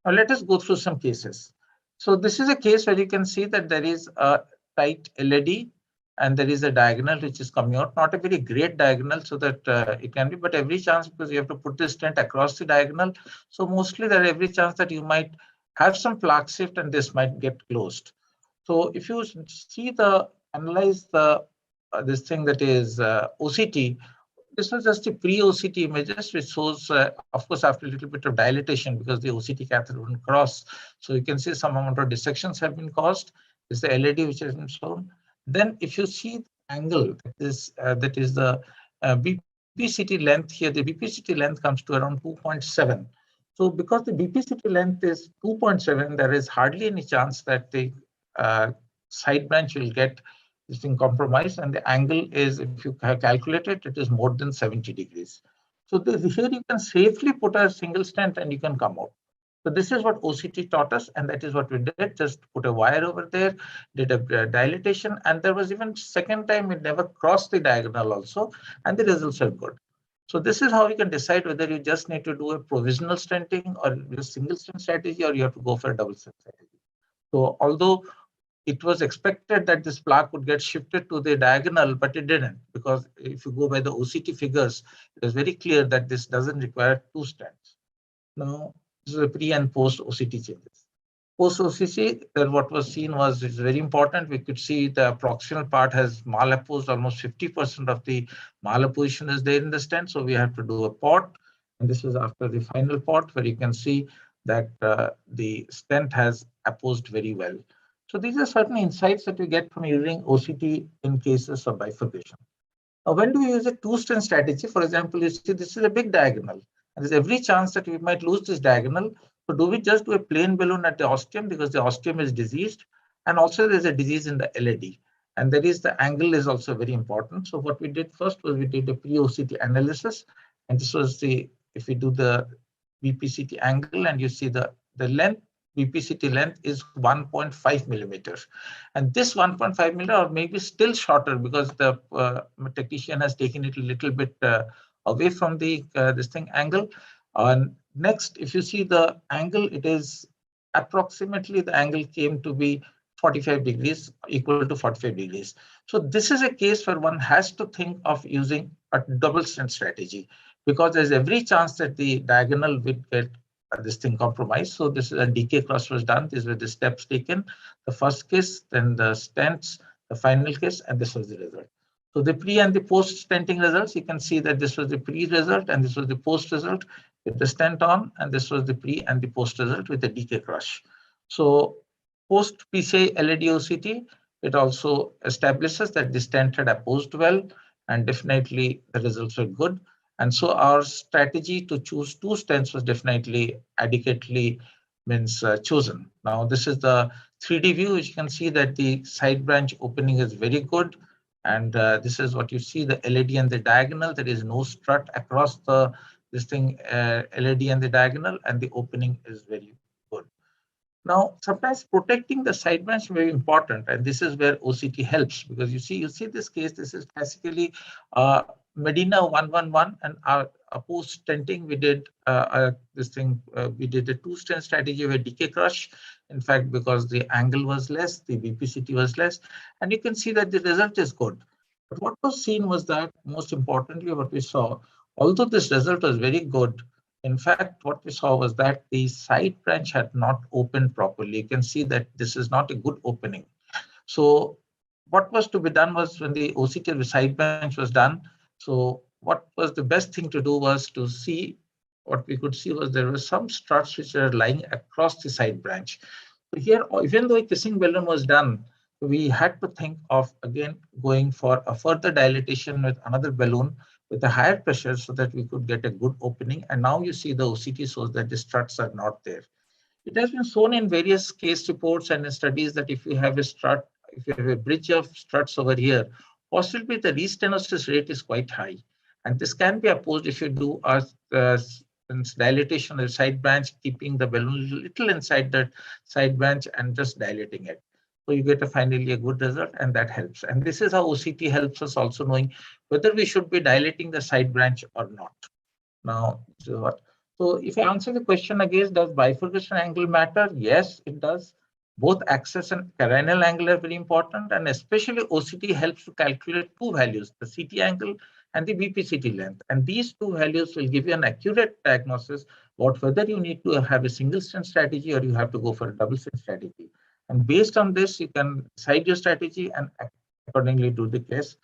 S6: Now let us go through some cases. So this is a case where you can see that there is a tight LED and there is a diagonal which is coming out, not a very great diagonal, so that it can be, but every chance, because you have to put the stent across the diagonal. So mostly there is every chance that you might have some plaque shift and this might get closed. So if you see analyze the this thing, that is OCT, this was just a pre-OCT images, which shows, of course, after a little bit of dilatation, because the OCT catheter wouldn't cross. So you can see some amount of dissections have been caused. This is the LED which has been shown. Then if you see the angle, that is the BPCT length here, the BPCT length comes to around 2.7. So because the BPCT length is 2.7, there is hardly any chance that the side branch will get this thing compromised, and the angle is, if you have calculated, it is more than 70 degrees. So here you can safely put a single stent and you can come out. So this is what OCT taught us, and that is what we did. Just put a wire over there, did a dilatation, and there was even second time it never crossed the diagonal also, and the results are good. So this is how you can decide whether you just need to do a provisional stenting or a single stent strategy, or you have to go for a double stent strategy. So although it was expected that this plaque would get shifted to the diagonal, but it didn't, because if you go by the OCT figures, it is very clear that this doesn't require two stents. Now, this is a pre and post OCT changes. Post OCT, what was seen was, it's very important. We could see the proximal part has malapposed, almost 50% of the malapposition is there in the stent. So we have to do a pot. And this is after the final pot, where you can see that the stent has apposed very well. So these are certain insights that we get from using OCT in cases of bifurcation. Now, when do we use a two-stent strategy? For example, you see this is a big diagonal, and there's every chance that we might lose this diagonal. So do we just do a plain balloon at the ostium, because the ostium is diseased, and also there's a disease in the LED, and there is the angle is also very important. So what we did first was we did a pre-OCT analysis, and this was the, if we do the BPCT angle and you see the length, BPCT length is 1.5 millimeters, and this 1.5 millimeter, or maybe still shorter, because the technician has taken it a little bit away from the this thing angle. Next, if you see the angle, it is approximately, the angle came to be 45 degrees, equal to 45 degrees. So this is a case where one has to think of using a double stent strategy, because there's every chance that the diagonal will get this thing compromised. So this is a decay cross was done. These were the steps taken. The first case, then the stents, the final case, and this was the result. So the pre and the post stenting results, you can see that this was the pre result and this was the post result with the stent on, and this was the pre and the post result with the decay crush. So post PCI LED OCT, it also establishes that the stent had apposed well, and definitely the results were good. And so our strategy to choose two stents was definitely adequately chosen. Now this is the 3D view, which you can see that the side branch opening is very good. And this is what you see, the LED and the diagonal. There is no strut across this thing, LED and the diagonal, and the opening is very good. Now, sometimes protecting the side branch is very important, and this is where OCT helps, because you see this case. This is classically Medina 111, and our post stenting we did we did a 2-stent strategy with decay crush. In fact, because the angle was less, the BPCT was less, and you can see that the result is good. But what was seen was that, most importantly, what we saw, although this result was very good, in fact, what we saw was that the side branch had not opened properly. You can see that this is not a good opening. So what was to be done was, when the OCT of the side branch was done, so what was the best thing to do was to see, what we could see was there were some struts which are lying across the side branch. So here, even though a kissing balloon was done, we had to think of again going for a further dilatation with another balloon with a higher pressure so that we could get a good opening. And now you see the OCT shows that the struts are not there. It has been shown in various case reports and in studies that if you have a strut, if you have a bridge of struts over here, possibly the restenosis rate is quite high. And this can be opposed if you do a dilatation of the side branch, keeping the balloon a little inside that side branch and just dilating it. So you get finally a good result, and that helps. And this is how OCT helps us also knowing whether we should be dilating the side branch or not. Now, this is what. So if I answer the question again, does bifurcation angle matter? Yes, it does. Both axis and carinal angle are very important, and especially OCT helps to calculate two values, the CT angle and the BPCT length. And these two values will give you an accurate diagnosis about whether you need to have a single stent strategy or you have to go for a double stent strategy. And based on this, you can decide your strategy and accordingly do the case.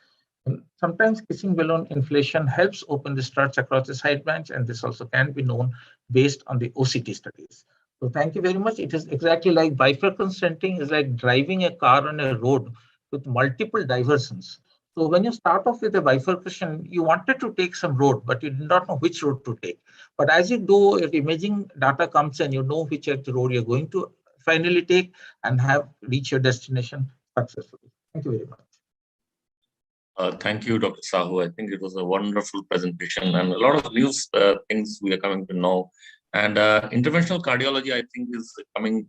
S6: Sometimes kissing balloon inflation helps open the struts across the side branch, and this also can be known based on the OCT studies. So thank you very much. It is exactly like bifurcation stenting is like driving a car on a road with multiple diversions. So when you start off with a bifurcation, you wanted to take some road, but you did not know which road to take. But as you go, if imaging data comes and you know which road you're going to finally take and have reach your destination successfully. Thank you very much.
S1: Thank you, Dr. Sahu. I think it was a wonderful presentation and a lot of new things we are coming to know. And interventional cardiology, I think, is coming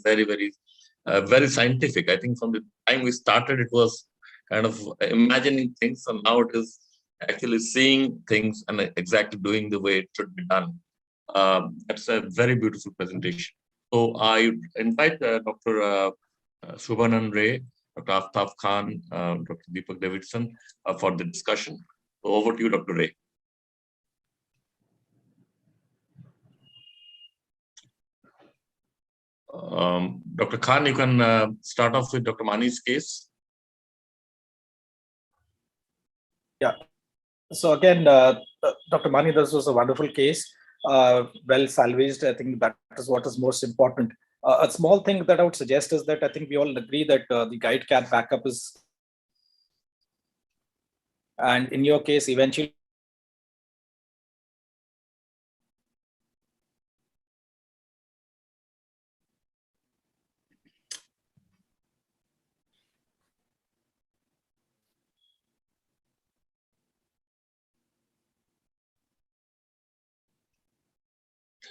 S1: very, very scientific. I think from the time we started, it was kind of imagining things, and now it is actually seeing things and exactly doing the way it should be done. That's a very beautiful presentation. So I invite Dr. Subhanan Ray, Dr. Aftab Khan, Dr. Deepak Davidson for the discussion. So over to you, Dr. Ray. Dr. Khan, you can start off with Dr. Mani's case.
S5: Yeah. So again, Dr. Mani, this was a wonderful case, well salvaged. I think that is what is most important. A small thing that I would suggest is that I think we all agree that the guide cat backup is, and in your case, eventually,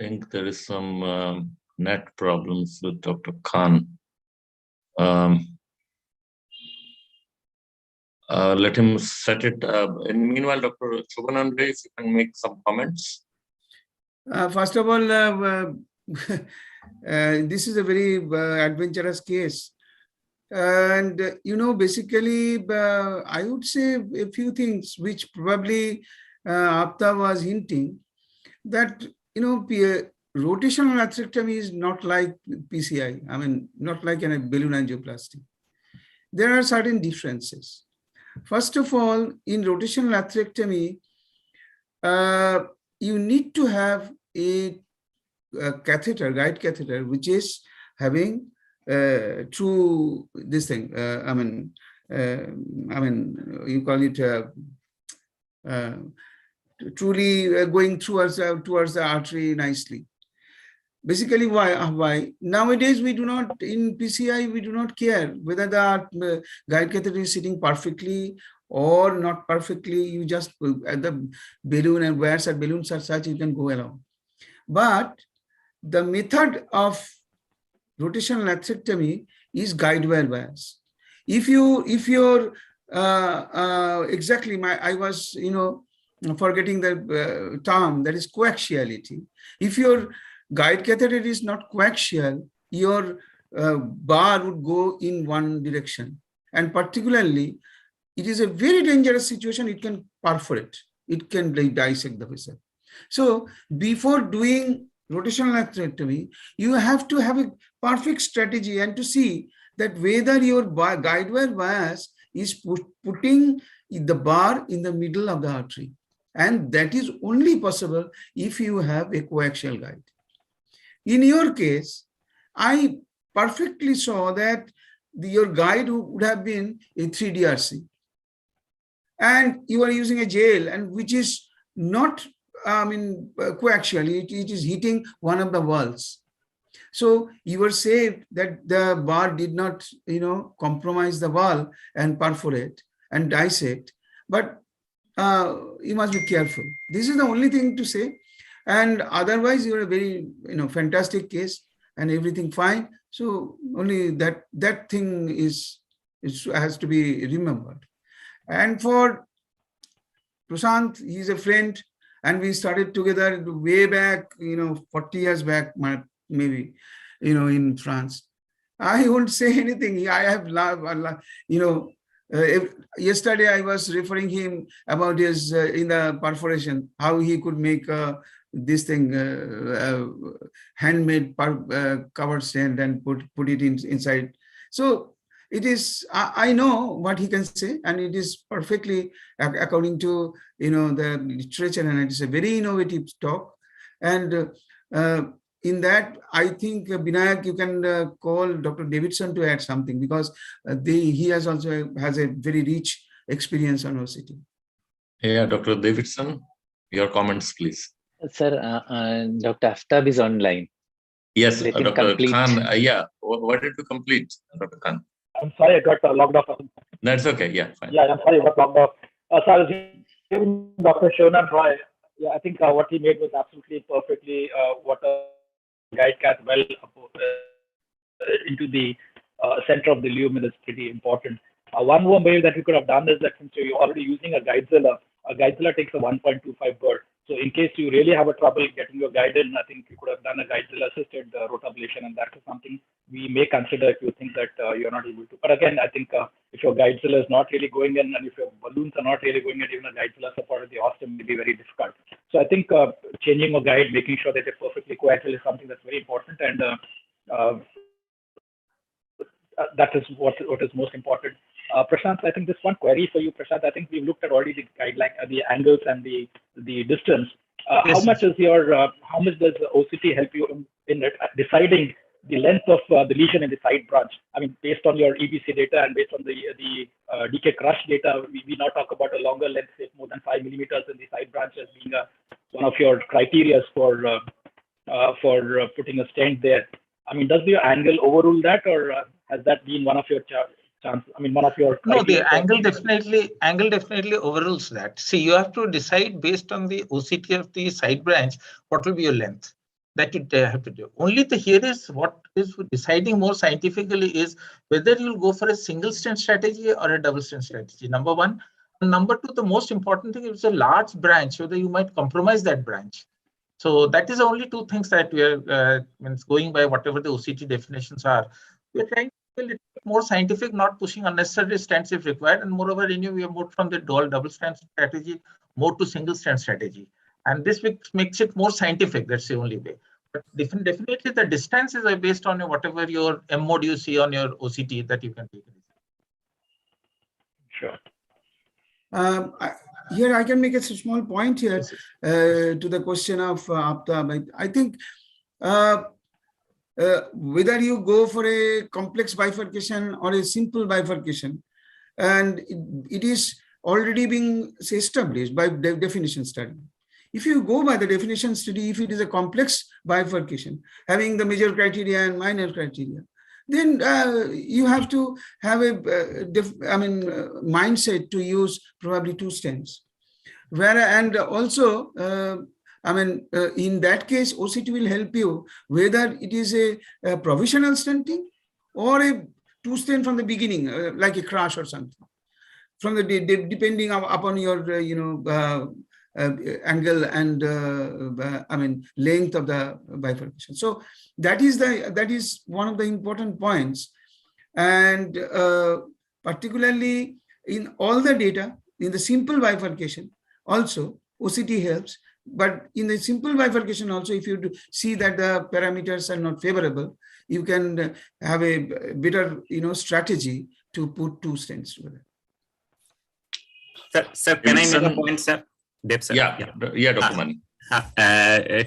S1: I think there is some net problems with Dr. Khan. Let him set it. And meanwhile, Dr. Subhanandre, if you can make some comments.
S4: First of all, this is a very adventurous case. And, basically, I would say a few things which probably Apta was hinting that, rotational atherectomy is not like PCI. I mean, not like a balloon angioplasty. There are certain differences. First of all, in rotational atherectomy, you need to have a catheter, guide catheter, which is having true this thing. You call it truly going towards the artery nicely. Basically, why? Nowadays, we do not, in PCI, we do not care whether the guide catheter is sitting perfectly or not perfectly. You just at the balloon, and where such balloons are such, you can go along. But the method of rotational atherectomy is guide wire bias. If you're exactly I was forgetting the term, that is coaxiality. If your guide catheter is not coaxial, your bar would go in one direction, and particularly it is a very dangerous situation. It can perforate, it can dissect the vessel. So before doing rotational atherectomy, you have to have a perfect strategy and to see that whether your guide wire bias is putting the bar in the middle of the artery. And that is only possible if you have a coaxial guide. In your case, I perfectly saw that your guide would have been a 3DRC. And you are using a gel, and which is not, coaxial, it is hitting one of the walls. So you were saved that the bar did not, compromise the wall and perforate and dissect. But you must be careful. This is the only thing to say. And otherwise, you're a very, fantastic case and everything fine. So only that thing has to be remembered. And for Prashant, he's a friend, and we started together way back, 40 years back, maybe, in France. I won't say anything. I have, yesterday I was referring him about his in the perforation, how he could make this thing, handmade covered stand and put it inside. So it is, I know what he can say, and it is perfectly according to the literature, and it is a very innovative talk. And in that, I think Binayak, you can call Dr. Davidson to add something, because he has a very rich experience on OCT.
S1: Yeah, Dr. Davidson, your comments, please.
S3: Sir, Dr. Aftab is online.
S1: Yes,
S3: Let him
S1: Dr.
S3: complete.
S1: Khan, why did you complete, Dr. Khan?
S8: I'm sorry, I got logged off.
S1: That's okay, yeah, fine.
S8: Yeah, I'm sorry, I got logged off. So I was hearing Dr. Shonan Roy. Yeah, I think what he made was absolutely perfectly what a guide cath well into the center of the lumen is pretty important. One more way that we could have done is that since you're already using a guidezilla takes a 1.25 bird. So in case you really have a trouble getting your guide in, I think you could have done a guidezilla assisted rotablation, and that is something we may consider if you think that you're not able to. But again, I think if your guidezilla is not really going in, and if your balloons are not really going in, even a guidezilla supported the ostium may be very difficult. So I think changing a guide, making sure that they're perfectly coaxial is something that's very important, and that is what is most important. Prashant, I think this one query for you, Prashant. I think we've looked at already the guideline, the angles and the distance.
S6: Yes.
S8: How much does OCT help you in deciding the length of the lesion in the side branch? I mean, based on your EBC data and based on the DK crush data, we now talk about a longer length, say more than 5 millimeters in the side branch as being one of your criteria for putting a stent there. I mean, does your angle overrule that, or has that been one of your one of your
S6: no, the angle definitely overrules that. See, you have to decide based on the OCT of the side branch what will be your length. That you have to do. Only here is what is deciding more scientifically is whether you'll go for a single stent strategy or a double stent strategy. Number one. And number two, the most important thing is a large branch, whether you might compromise that branch. So that is the only two things that we are going by whatever the OCT definitions are. We are trying to be a little bit more scientific, not pushing unnecessary stents if required. And moreover, we have moved from the double stent strategy more to single stent strategy. And this makes it more scientific. That's the only way. But definitely the distances are based on whatever your M mode you see on your OCT that you can take.
S8: Sure.
S4: Here I can make a small point here to the question of Aftab. I think whether you go for a complex bifurcation or a simple bifurcation, and it is already being established by the definition study. If you go by the definition study, if it is a complex bifurcation, having the major criteria and minor criteria, then you have to have a mindset to use probably 2 stents. And also, I mean, in that case, OCT will help you whether it is a provisional stenting or a two stent from the beginning, like a crash or something. From the depending upon your angle and I mean length of the bifurcation. So that is one of the important points, and particularly in all the data in the simple bifurcation also OCT helps. But in the simple bifurcation also, if you see that the parameters are not favorable, you can have a better strategy to put two stents together.
S7: Sir, can I make a point, sir? Dev, sir?
S1: Yeah, Dr. Mani.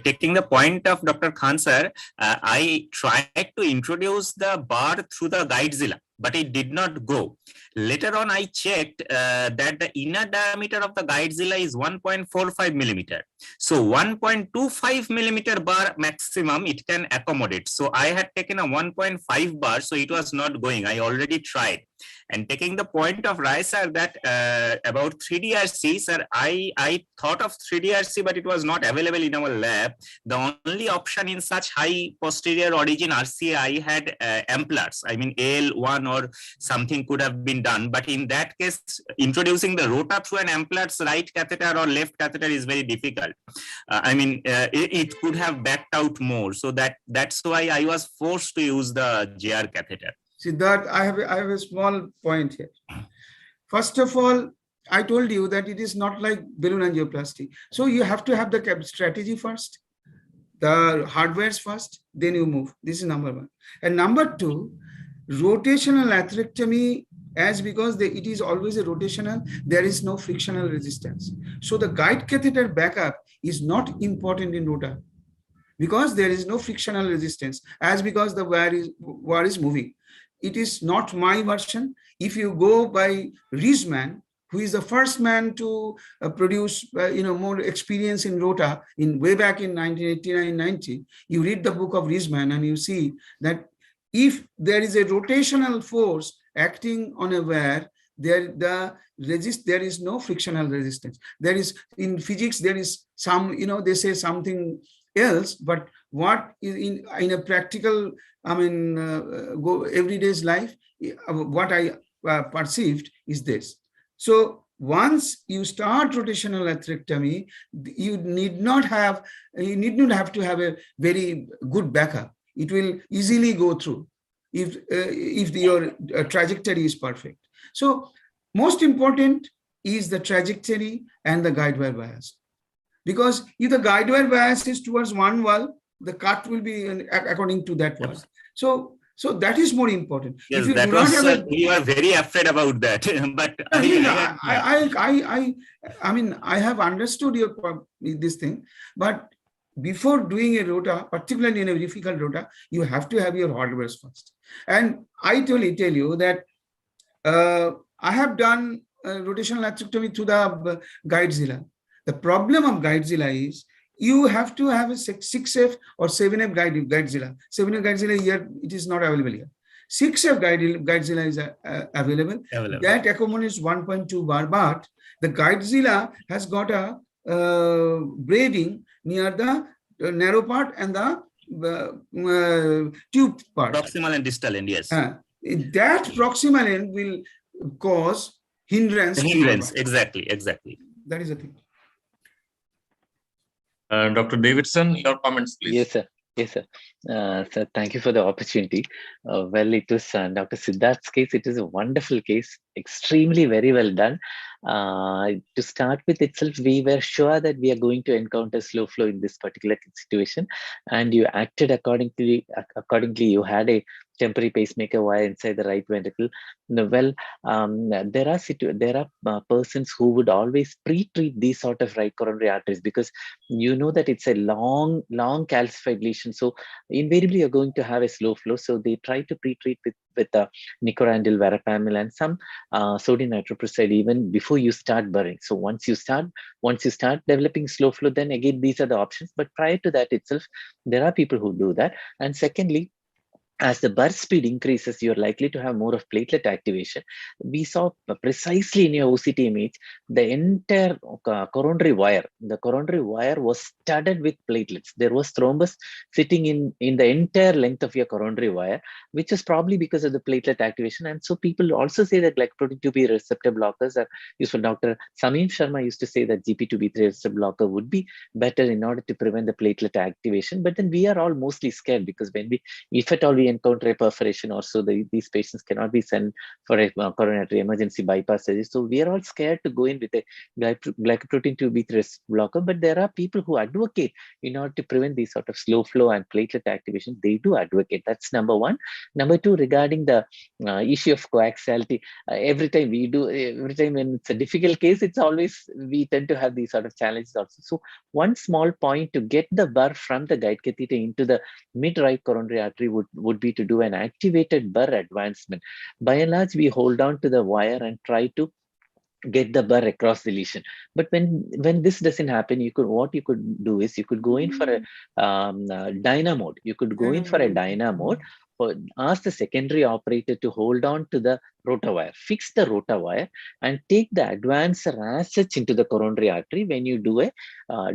S7: Taking the point of Dr. Khan, sir, I tried to introduce the bar through the Guidezilla, but it did not go. Later on, I checked that the inner diameter of the Guidezilla is 1.45 millimeter. So 1.25 millimeter bar maximum it can accommodate. So I had taken a 1.5 bar, so it was not going. I already tried. And taking the point of Rai, sir, that about 3DRC, sir, I thought of 3DRC, but it was not available in our lab. The only option in such high posterior origin RCA I had amplars. I mean, AL1 or something could have been done. But in that case, introducing the rota through an amplars right catheter or left catheter is very difficult. I mean, it could have backed out more. So that's why I was forced to use the JR catheter.
S4: Siddharth, I have a small point here. First of all, I told you that it is not like balloon angioplasty. So you have to have the strategy first, the hardwares first, then you move. This is number one. And number two, rotational atherectomy, as because it is always a rotational, there is no frictional resistance. So the guide catheter backup is not important in rota because there is no frictional resistance, as because the wire is moving. It is not my version. If you go by Riesman, who is the first man to produce more experience in rota way back in 1989-90, you read the book of Riesman and you see that if there is a rotational force acting on a wire, there is no frictional resistance. There is, in physics, there is some, they say something else, but what is in a practical, I mean, everyday's life, what I perceived is this. So once you start rotational atherectomy, you need not have to have a very good backup. It will easily go through if your trajectory is perfect. So most important is the trajectory and the guide wire bias. Because if the guide wire bias is towards one wall, the cut will be according to that wall. So that is more important.
S7: Yes,
S4: if you
S7: that
S4: do not
S7: was,
S4: have
S7: we were very afraid about that. But
S4: I mean, I have understood this thing, but before doing a rota, particularly in a difficult rota, you have to have your hardwares first. And I tell you that I have done rotational atherectomy through the Guidezilla. The problem of Guidezilla is you have to have a 6F or 7F Guidezilla. 7F Guidezilla here, it is not available here. 6F Guidezilla is available. That accommodates 1.2 bar, but the Guidezilla has got a braiding near the narrow part and the tube part.
S7: Proximal and distal end, yes.
S4: That proximal end will cause hindrance.
S7: Exactly.
S4: That is the thing.
S1: Dr. Davidson, your comments, please.
S3: Yes, sir. Sir, thank you for the opportunity. Well, it was Dr. Siddharth's case. It is a wonderful case, extremely very well done. To start with itself, we were sure that we are going to encounter slow flow in this particular situation, and you acted accordingly. You had a temporary pacemaker wire inside the right ventricle. Well, there are persons who would always pre-treat these sort of right coronary arteries because you know that it's a long calcified lesion. So invariably you're going to have a slow flow. So they try to pre-treat with nicorandil, verapamil, and some sodium nitroprusside even before you start burring. So once you start developing slow flow, then again these are the options. But prior to that itself, there are people who do that. And secondly, as the burst speed increases, you're likely to have more of platelet activation. We saw precisely in your OCT image, the entire the coronary wire was studded with platelets. There was thrombus sitting in the entire length of your coronary wire, which is probably because of the platelet activation. And so people also say that glycoprotein 2B receptor blockers are useful. Dr. Samim Sharma used to say that GP2B3 receptor blocker would be better in order to prevent the platelet activation. But then we are all mostly scared, because when if at all we encounter a perforation or so, these patients cannot be sent for a coronary emergency bypass surgery. So we are all scared to go in with a glycoprotein 2B3 blocker. But there are people who advocate in order to prevent these sort of slow flow and platelet activation. They do advocate. That's number one. Number two, regarding the issue of coaxiality, every time when it's a difficult case, it's always we tend to have these sort of challenges also. So one small point to get the burr from the guide catheter into the mid-right coronary artery would be to do an activated burr advancement. By and large, we hold on to the wire and try to get the burr across the lesion. But when this doesn't happen, what you could do is you could go in for a dyna mode. You could go in for a dyna mode, or ask the secondary operator to hold on to the rotawire, fix the rotawire, and take the advancer as such into the coronary artery when you do a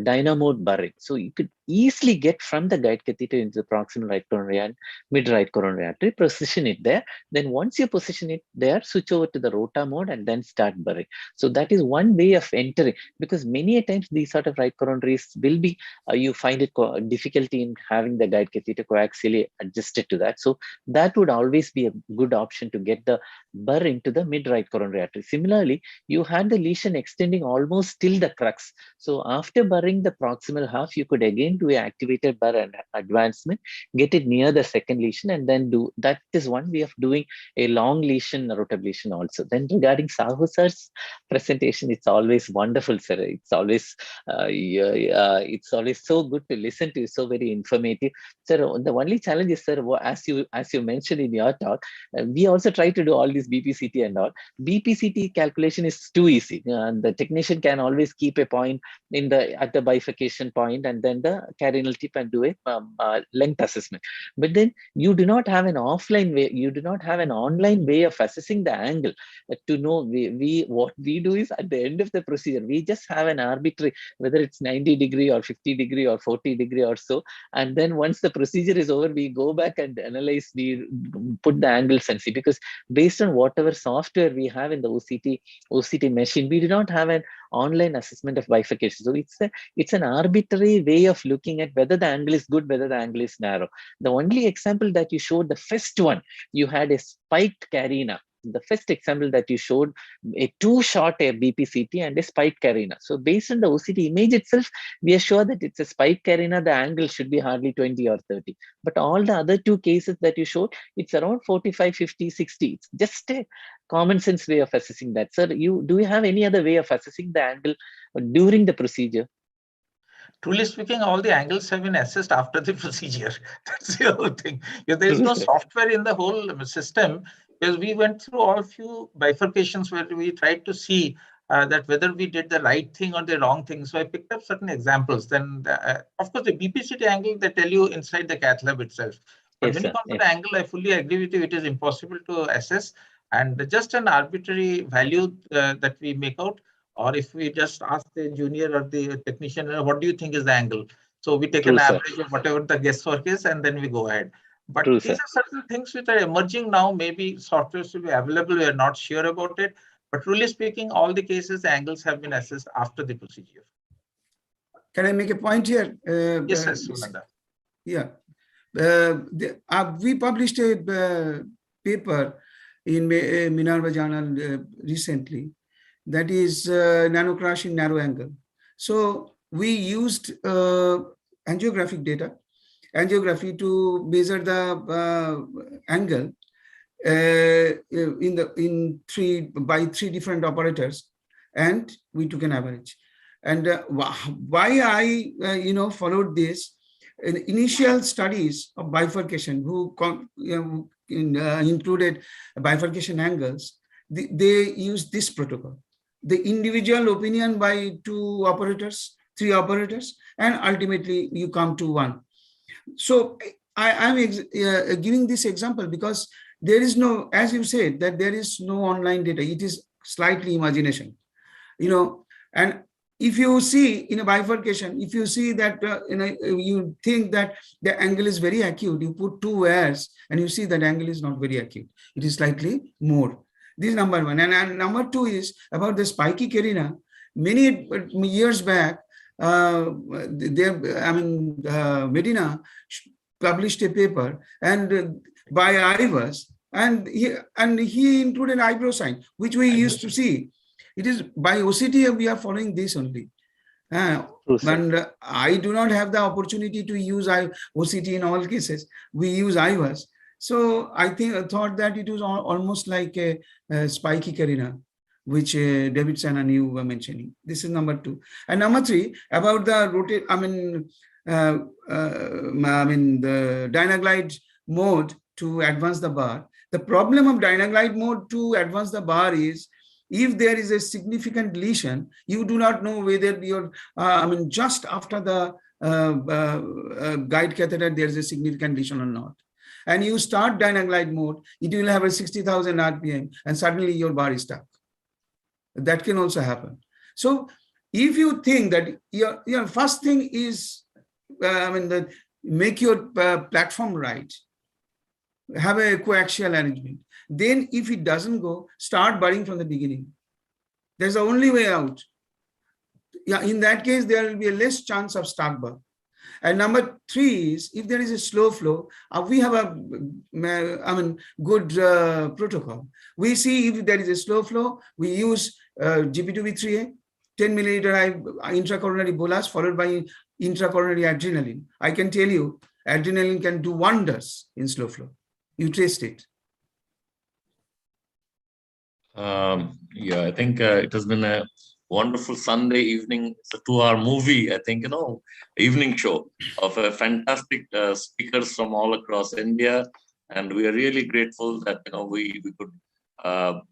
S3: dyna mode burring. So you could easily get from the guide catheter into the proximal right coronary and mid right coronary artery, position it there. Then once you position it there, switch over to the rota mode and then start burring. So that is one way of entering, because many a times these sort of right coronaries will be, you find it difficulty in having the guide catheter coaxially adjusted to that. So that would always be a good option to get the burr into the mid-right coronary artery. Similarly, you had the lesion extending almost till the crux. So after burring the proximal half, you could again do a activated burr and advancement, get it near the second lesion, and then do, that is one way of doing a long lesion rotablation also. Then regarding Sahu sir's presentation, it's always wonderful, sir. It's always so good to listen to. So very informative, sir. The only challenge is, sir, as you mentioned in your talk, we also try to do all this BPCT and all. BPCT calculation is too easy. The technician can always keep a point at the bifurcation point, and then the carinal tip, and do a length assessment. But then you do not have an offline way. You do not have an online way of assessing the angle to know. What we do is, at the end of the procedure, we just have an arbitrary, whether it's 90° or 50° or 40° or so. And then once the procedure is over, we go back and analyze, we put the angles and see, because based on whatever software we have in the OCT machine, we do not have an online assessment of bifurcation. So it's an arbitrary way of looking at whether the angle is good, whether the angle is narrow. The only example that you showed, the first one, you had a spiked carina. The first example that you showed, a too short a BPCT and a spiked carina. So based on the OCT image itself, we are sure that it's a spiked carina. The angle should be hardly 20 or 30. But all the other two cases that you showed, it's around 45, 50, 60. It's just a common sense way of assessing that. Sir, do you have any other way of assessing the angle during the procedure?
S6: Truly speaking, all the angles have been assessed after the procedure. That's the whole thing. There is no software in the whole system, because we went through all few bifurcations where we tried to see that whether we did the right thing or the wrong thing. So I picked up certain examples. Then, of course, the BPCT angle, they tell you inside the cath lab itself. But when you come to the angle, I fully agree with you. It is impossible to assess, and just an arbitrary value that we make out. Or if we just ask the junior or the technician, what do you think is the angle? So we take an average of whatever the guesswork is, and then we go ahead. But these are certain things which are emerging now. Maybe software will be available. We are not sure about it. But truly speaking, all the cases, the angles have been assessed after the procedure.
S4: Can I make a point here?
S6: Yes, Sunanda.
S4: Yeah. We published a paper in Minerva Journal recently. That is nano crash in narrow angle. So we used angiography to measure the angle by three different operators, and we took an average. And why I followed this, in initial studies of bifurcation, included bifurcation angles, they used this protocol. The individual opinion by three operators, and ultimately you come to one. So I'm giving this example because there is no, as you said, that there is no online data. It is slightly imagination, and if you see in a bifurcation, if you see that you think that the angle is very acute, you put two wires and you see that angle is not very acute. It is slightly more. This is number one. And number two is about the spiky carina. Many years back, Medina published a paper and by Ivers, and he included eyebrow sign, which we used to see. It is by OCT we are following this only. And I do not have the opportunity to use OCT in all cases. We use Ivers. So I thought that it was almost like a spiky carina, which Davidson and you were mentioning. This is number two. And number three, about the the dynaglide mode to advance the bar. The problem of dynaglide mode to advance the bar is, if there is a significant lesion, you do not know whether you're, just after the guide catheter, there is a significant lesion or not. And you start dynaglide mode, it will have a 60,000 RPM, and suddenly your bar is stuck. That can also happen. So if you think that your first thing is, make your platform right, have a coaxial arrangement. Then if it doesn't go, start burring from the beginning. There's the only way out. Yeah, in that case, there will be a less chance of stuck bar. And number three is, if there is a slow flow, we have a good protocol. We see if there is a slow flow, we use GP2B3A, 10 milliliter intracoronary bolus followed by intracoronary adrenaline. I can tell you, adrenaline can do wonders in slow flow. You taste it.
S1: Yeah, I think it has been a wonderful Sunday evening. It's a 2-hour movie, I think, evening show of a fantastic speakers from all across India. And we are really grateful that, we could have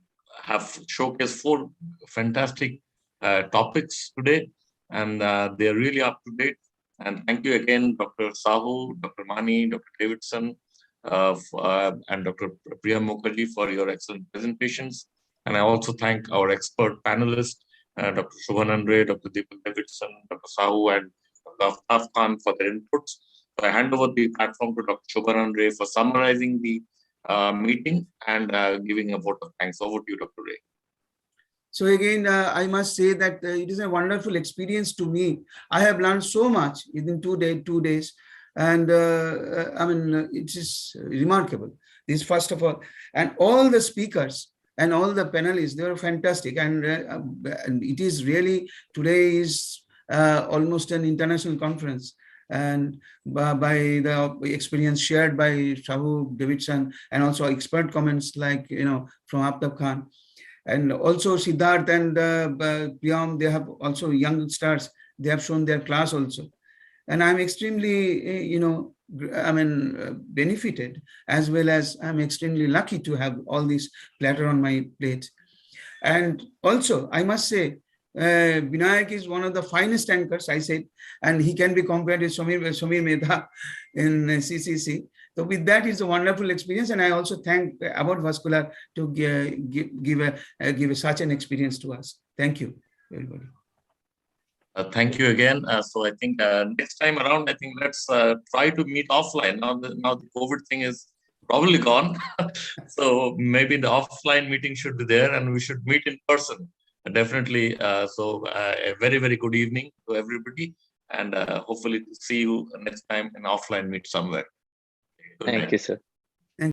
S1: showcased 4 fantastic topics today. And they're really up to date. And thank you again, Dr. Sahu, Dr. Mani, Dr. Davidson, and Dr. Priya Mukherjee for your excellent presentations. And I also thank our expert panelists, Dr. Shubhan Andre, Dr. Deepak Davidson, Dr. Sahu, and Dr. Aftaf Khan for their inputs. So I hand over the platform to Dr. Shubhan Andre for summarizing the meeting and giving a vote of thanks. Over to you, Dr. Ray.
S4: So again, I must say that it is a wonderful experience to me. I have learned so much within 2 days. And it is remarkable. This, first of all, and all the speakers and all the panelists, they were fantastic. And it is really, today is almost an international conference. And by the experience shared by Sahu, Davidson, and also expert comments like, from Aftaf Khan. And also Siddharth and Priyam, they have also young stars. They have shown their class also. And I'm extremely, benefited, as well as I'm extremely lucky to have all this platter on my plate. And also, I must say, Binayak is one of the finest anchors, I said, and he can be compared with Samir Mehta in CCC. So with that, it's a wonderful experience. And I also thank Abbott Vascular to give such an experience to us. Thank you, everybody.
S1: Thank you again. So I think next time around, I think let's try to meet offline. Now the COVID thing is probably gone. So maybe the offline meeting should be there and we should meet in person. Definitely. So a very, very good evening to everybody. And hopefully see you next time in offline meet somewhere.
S3: Thank you, sir.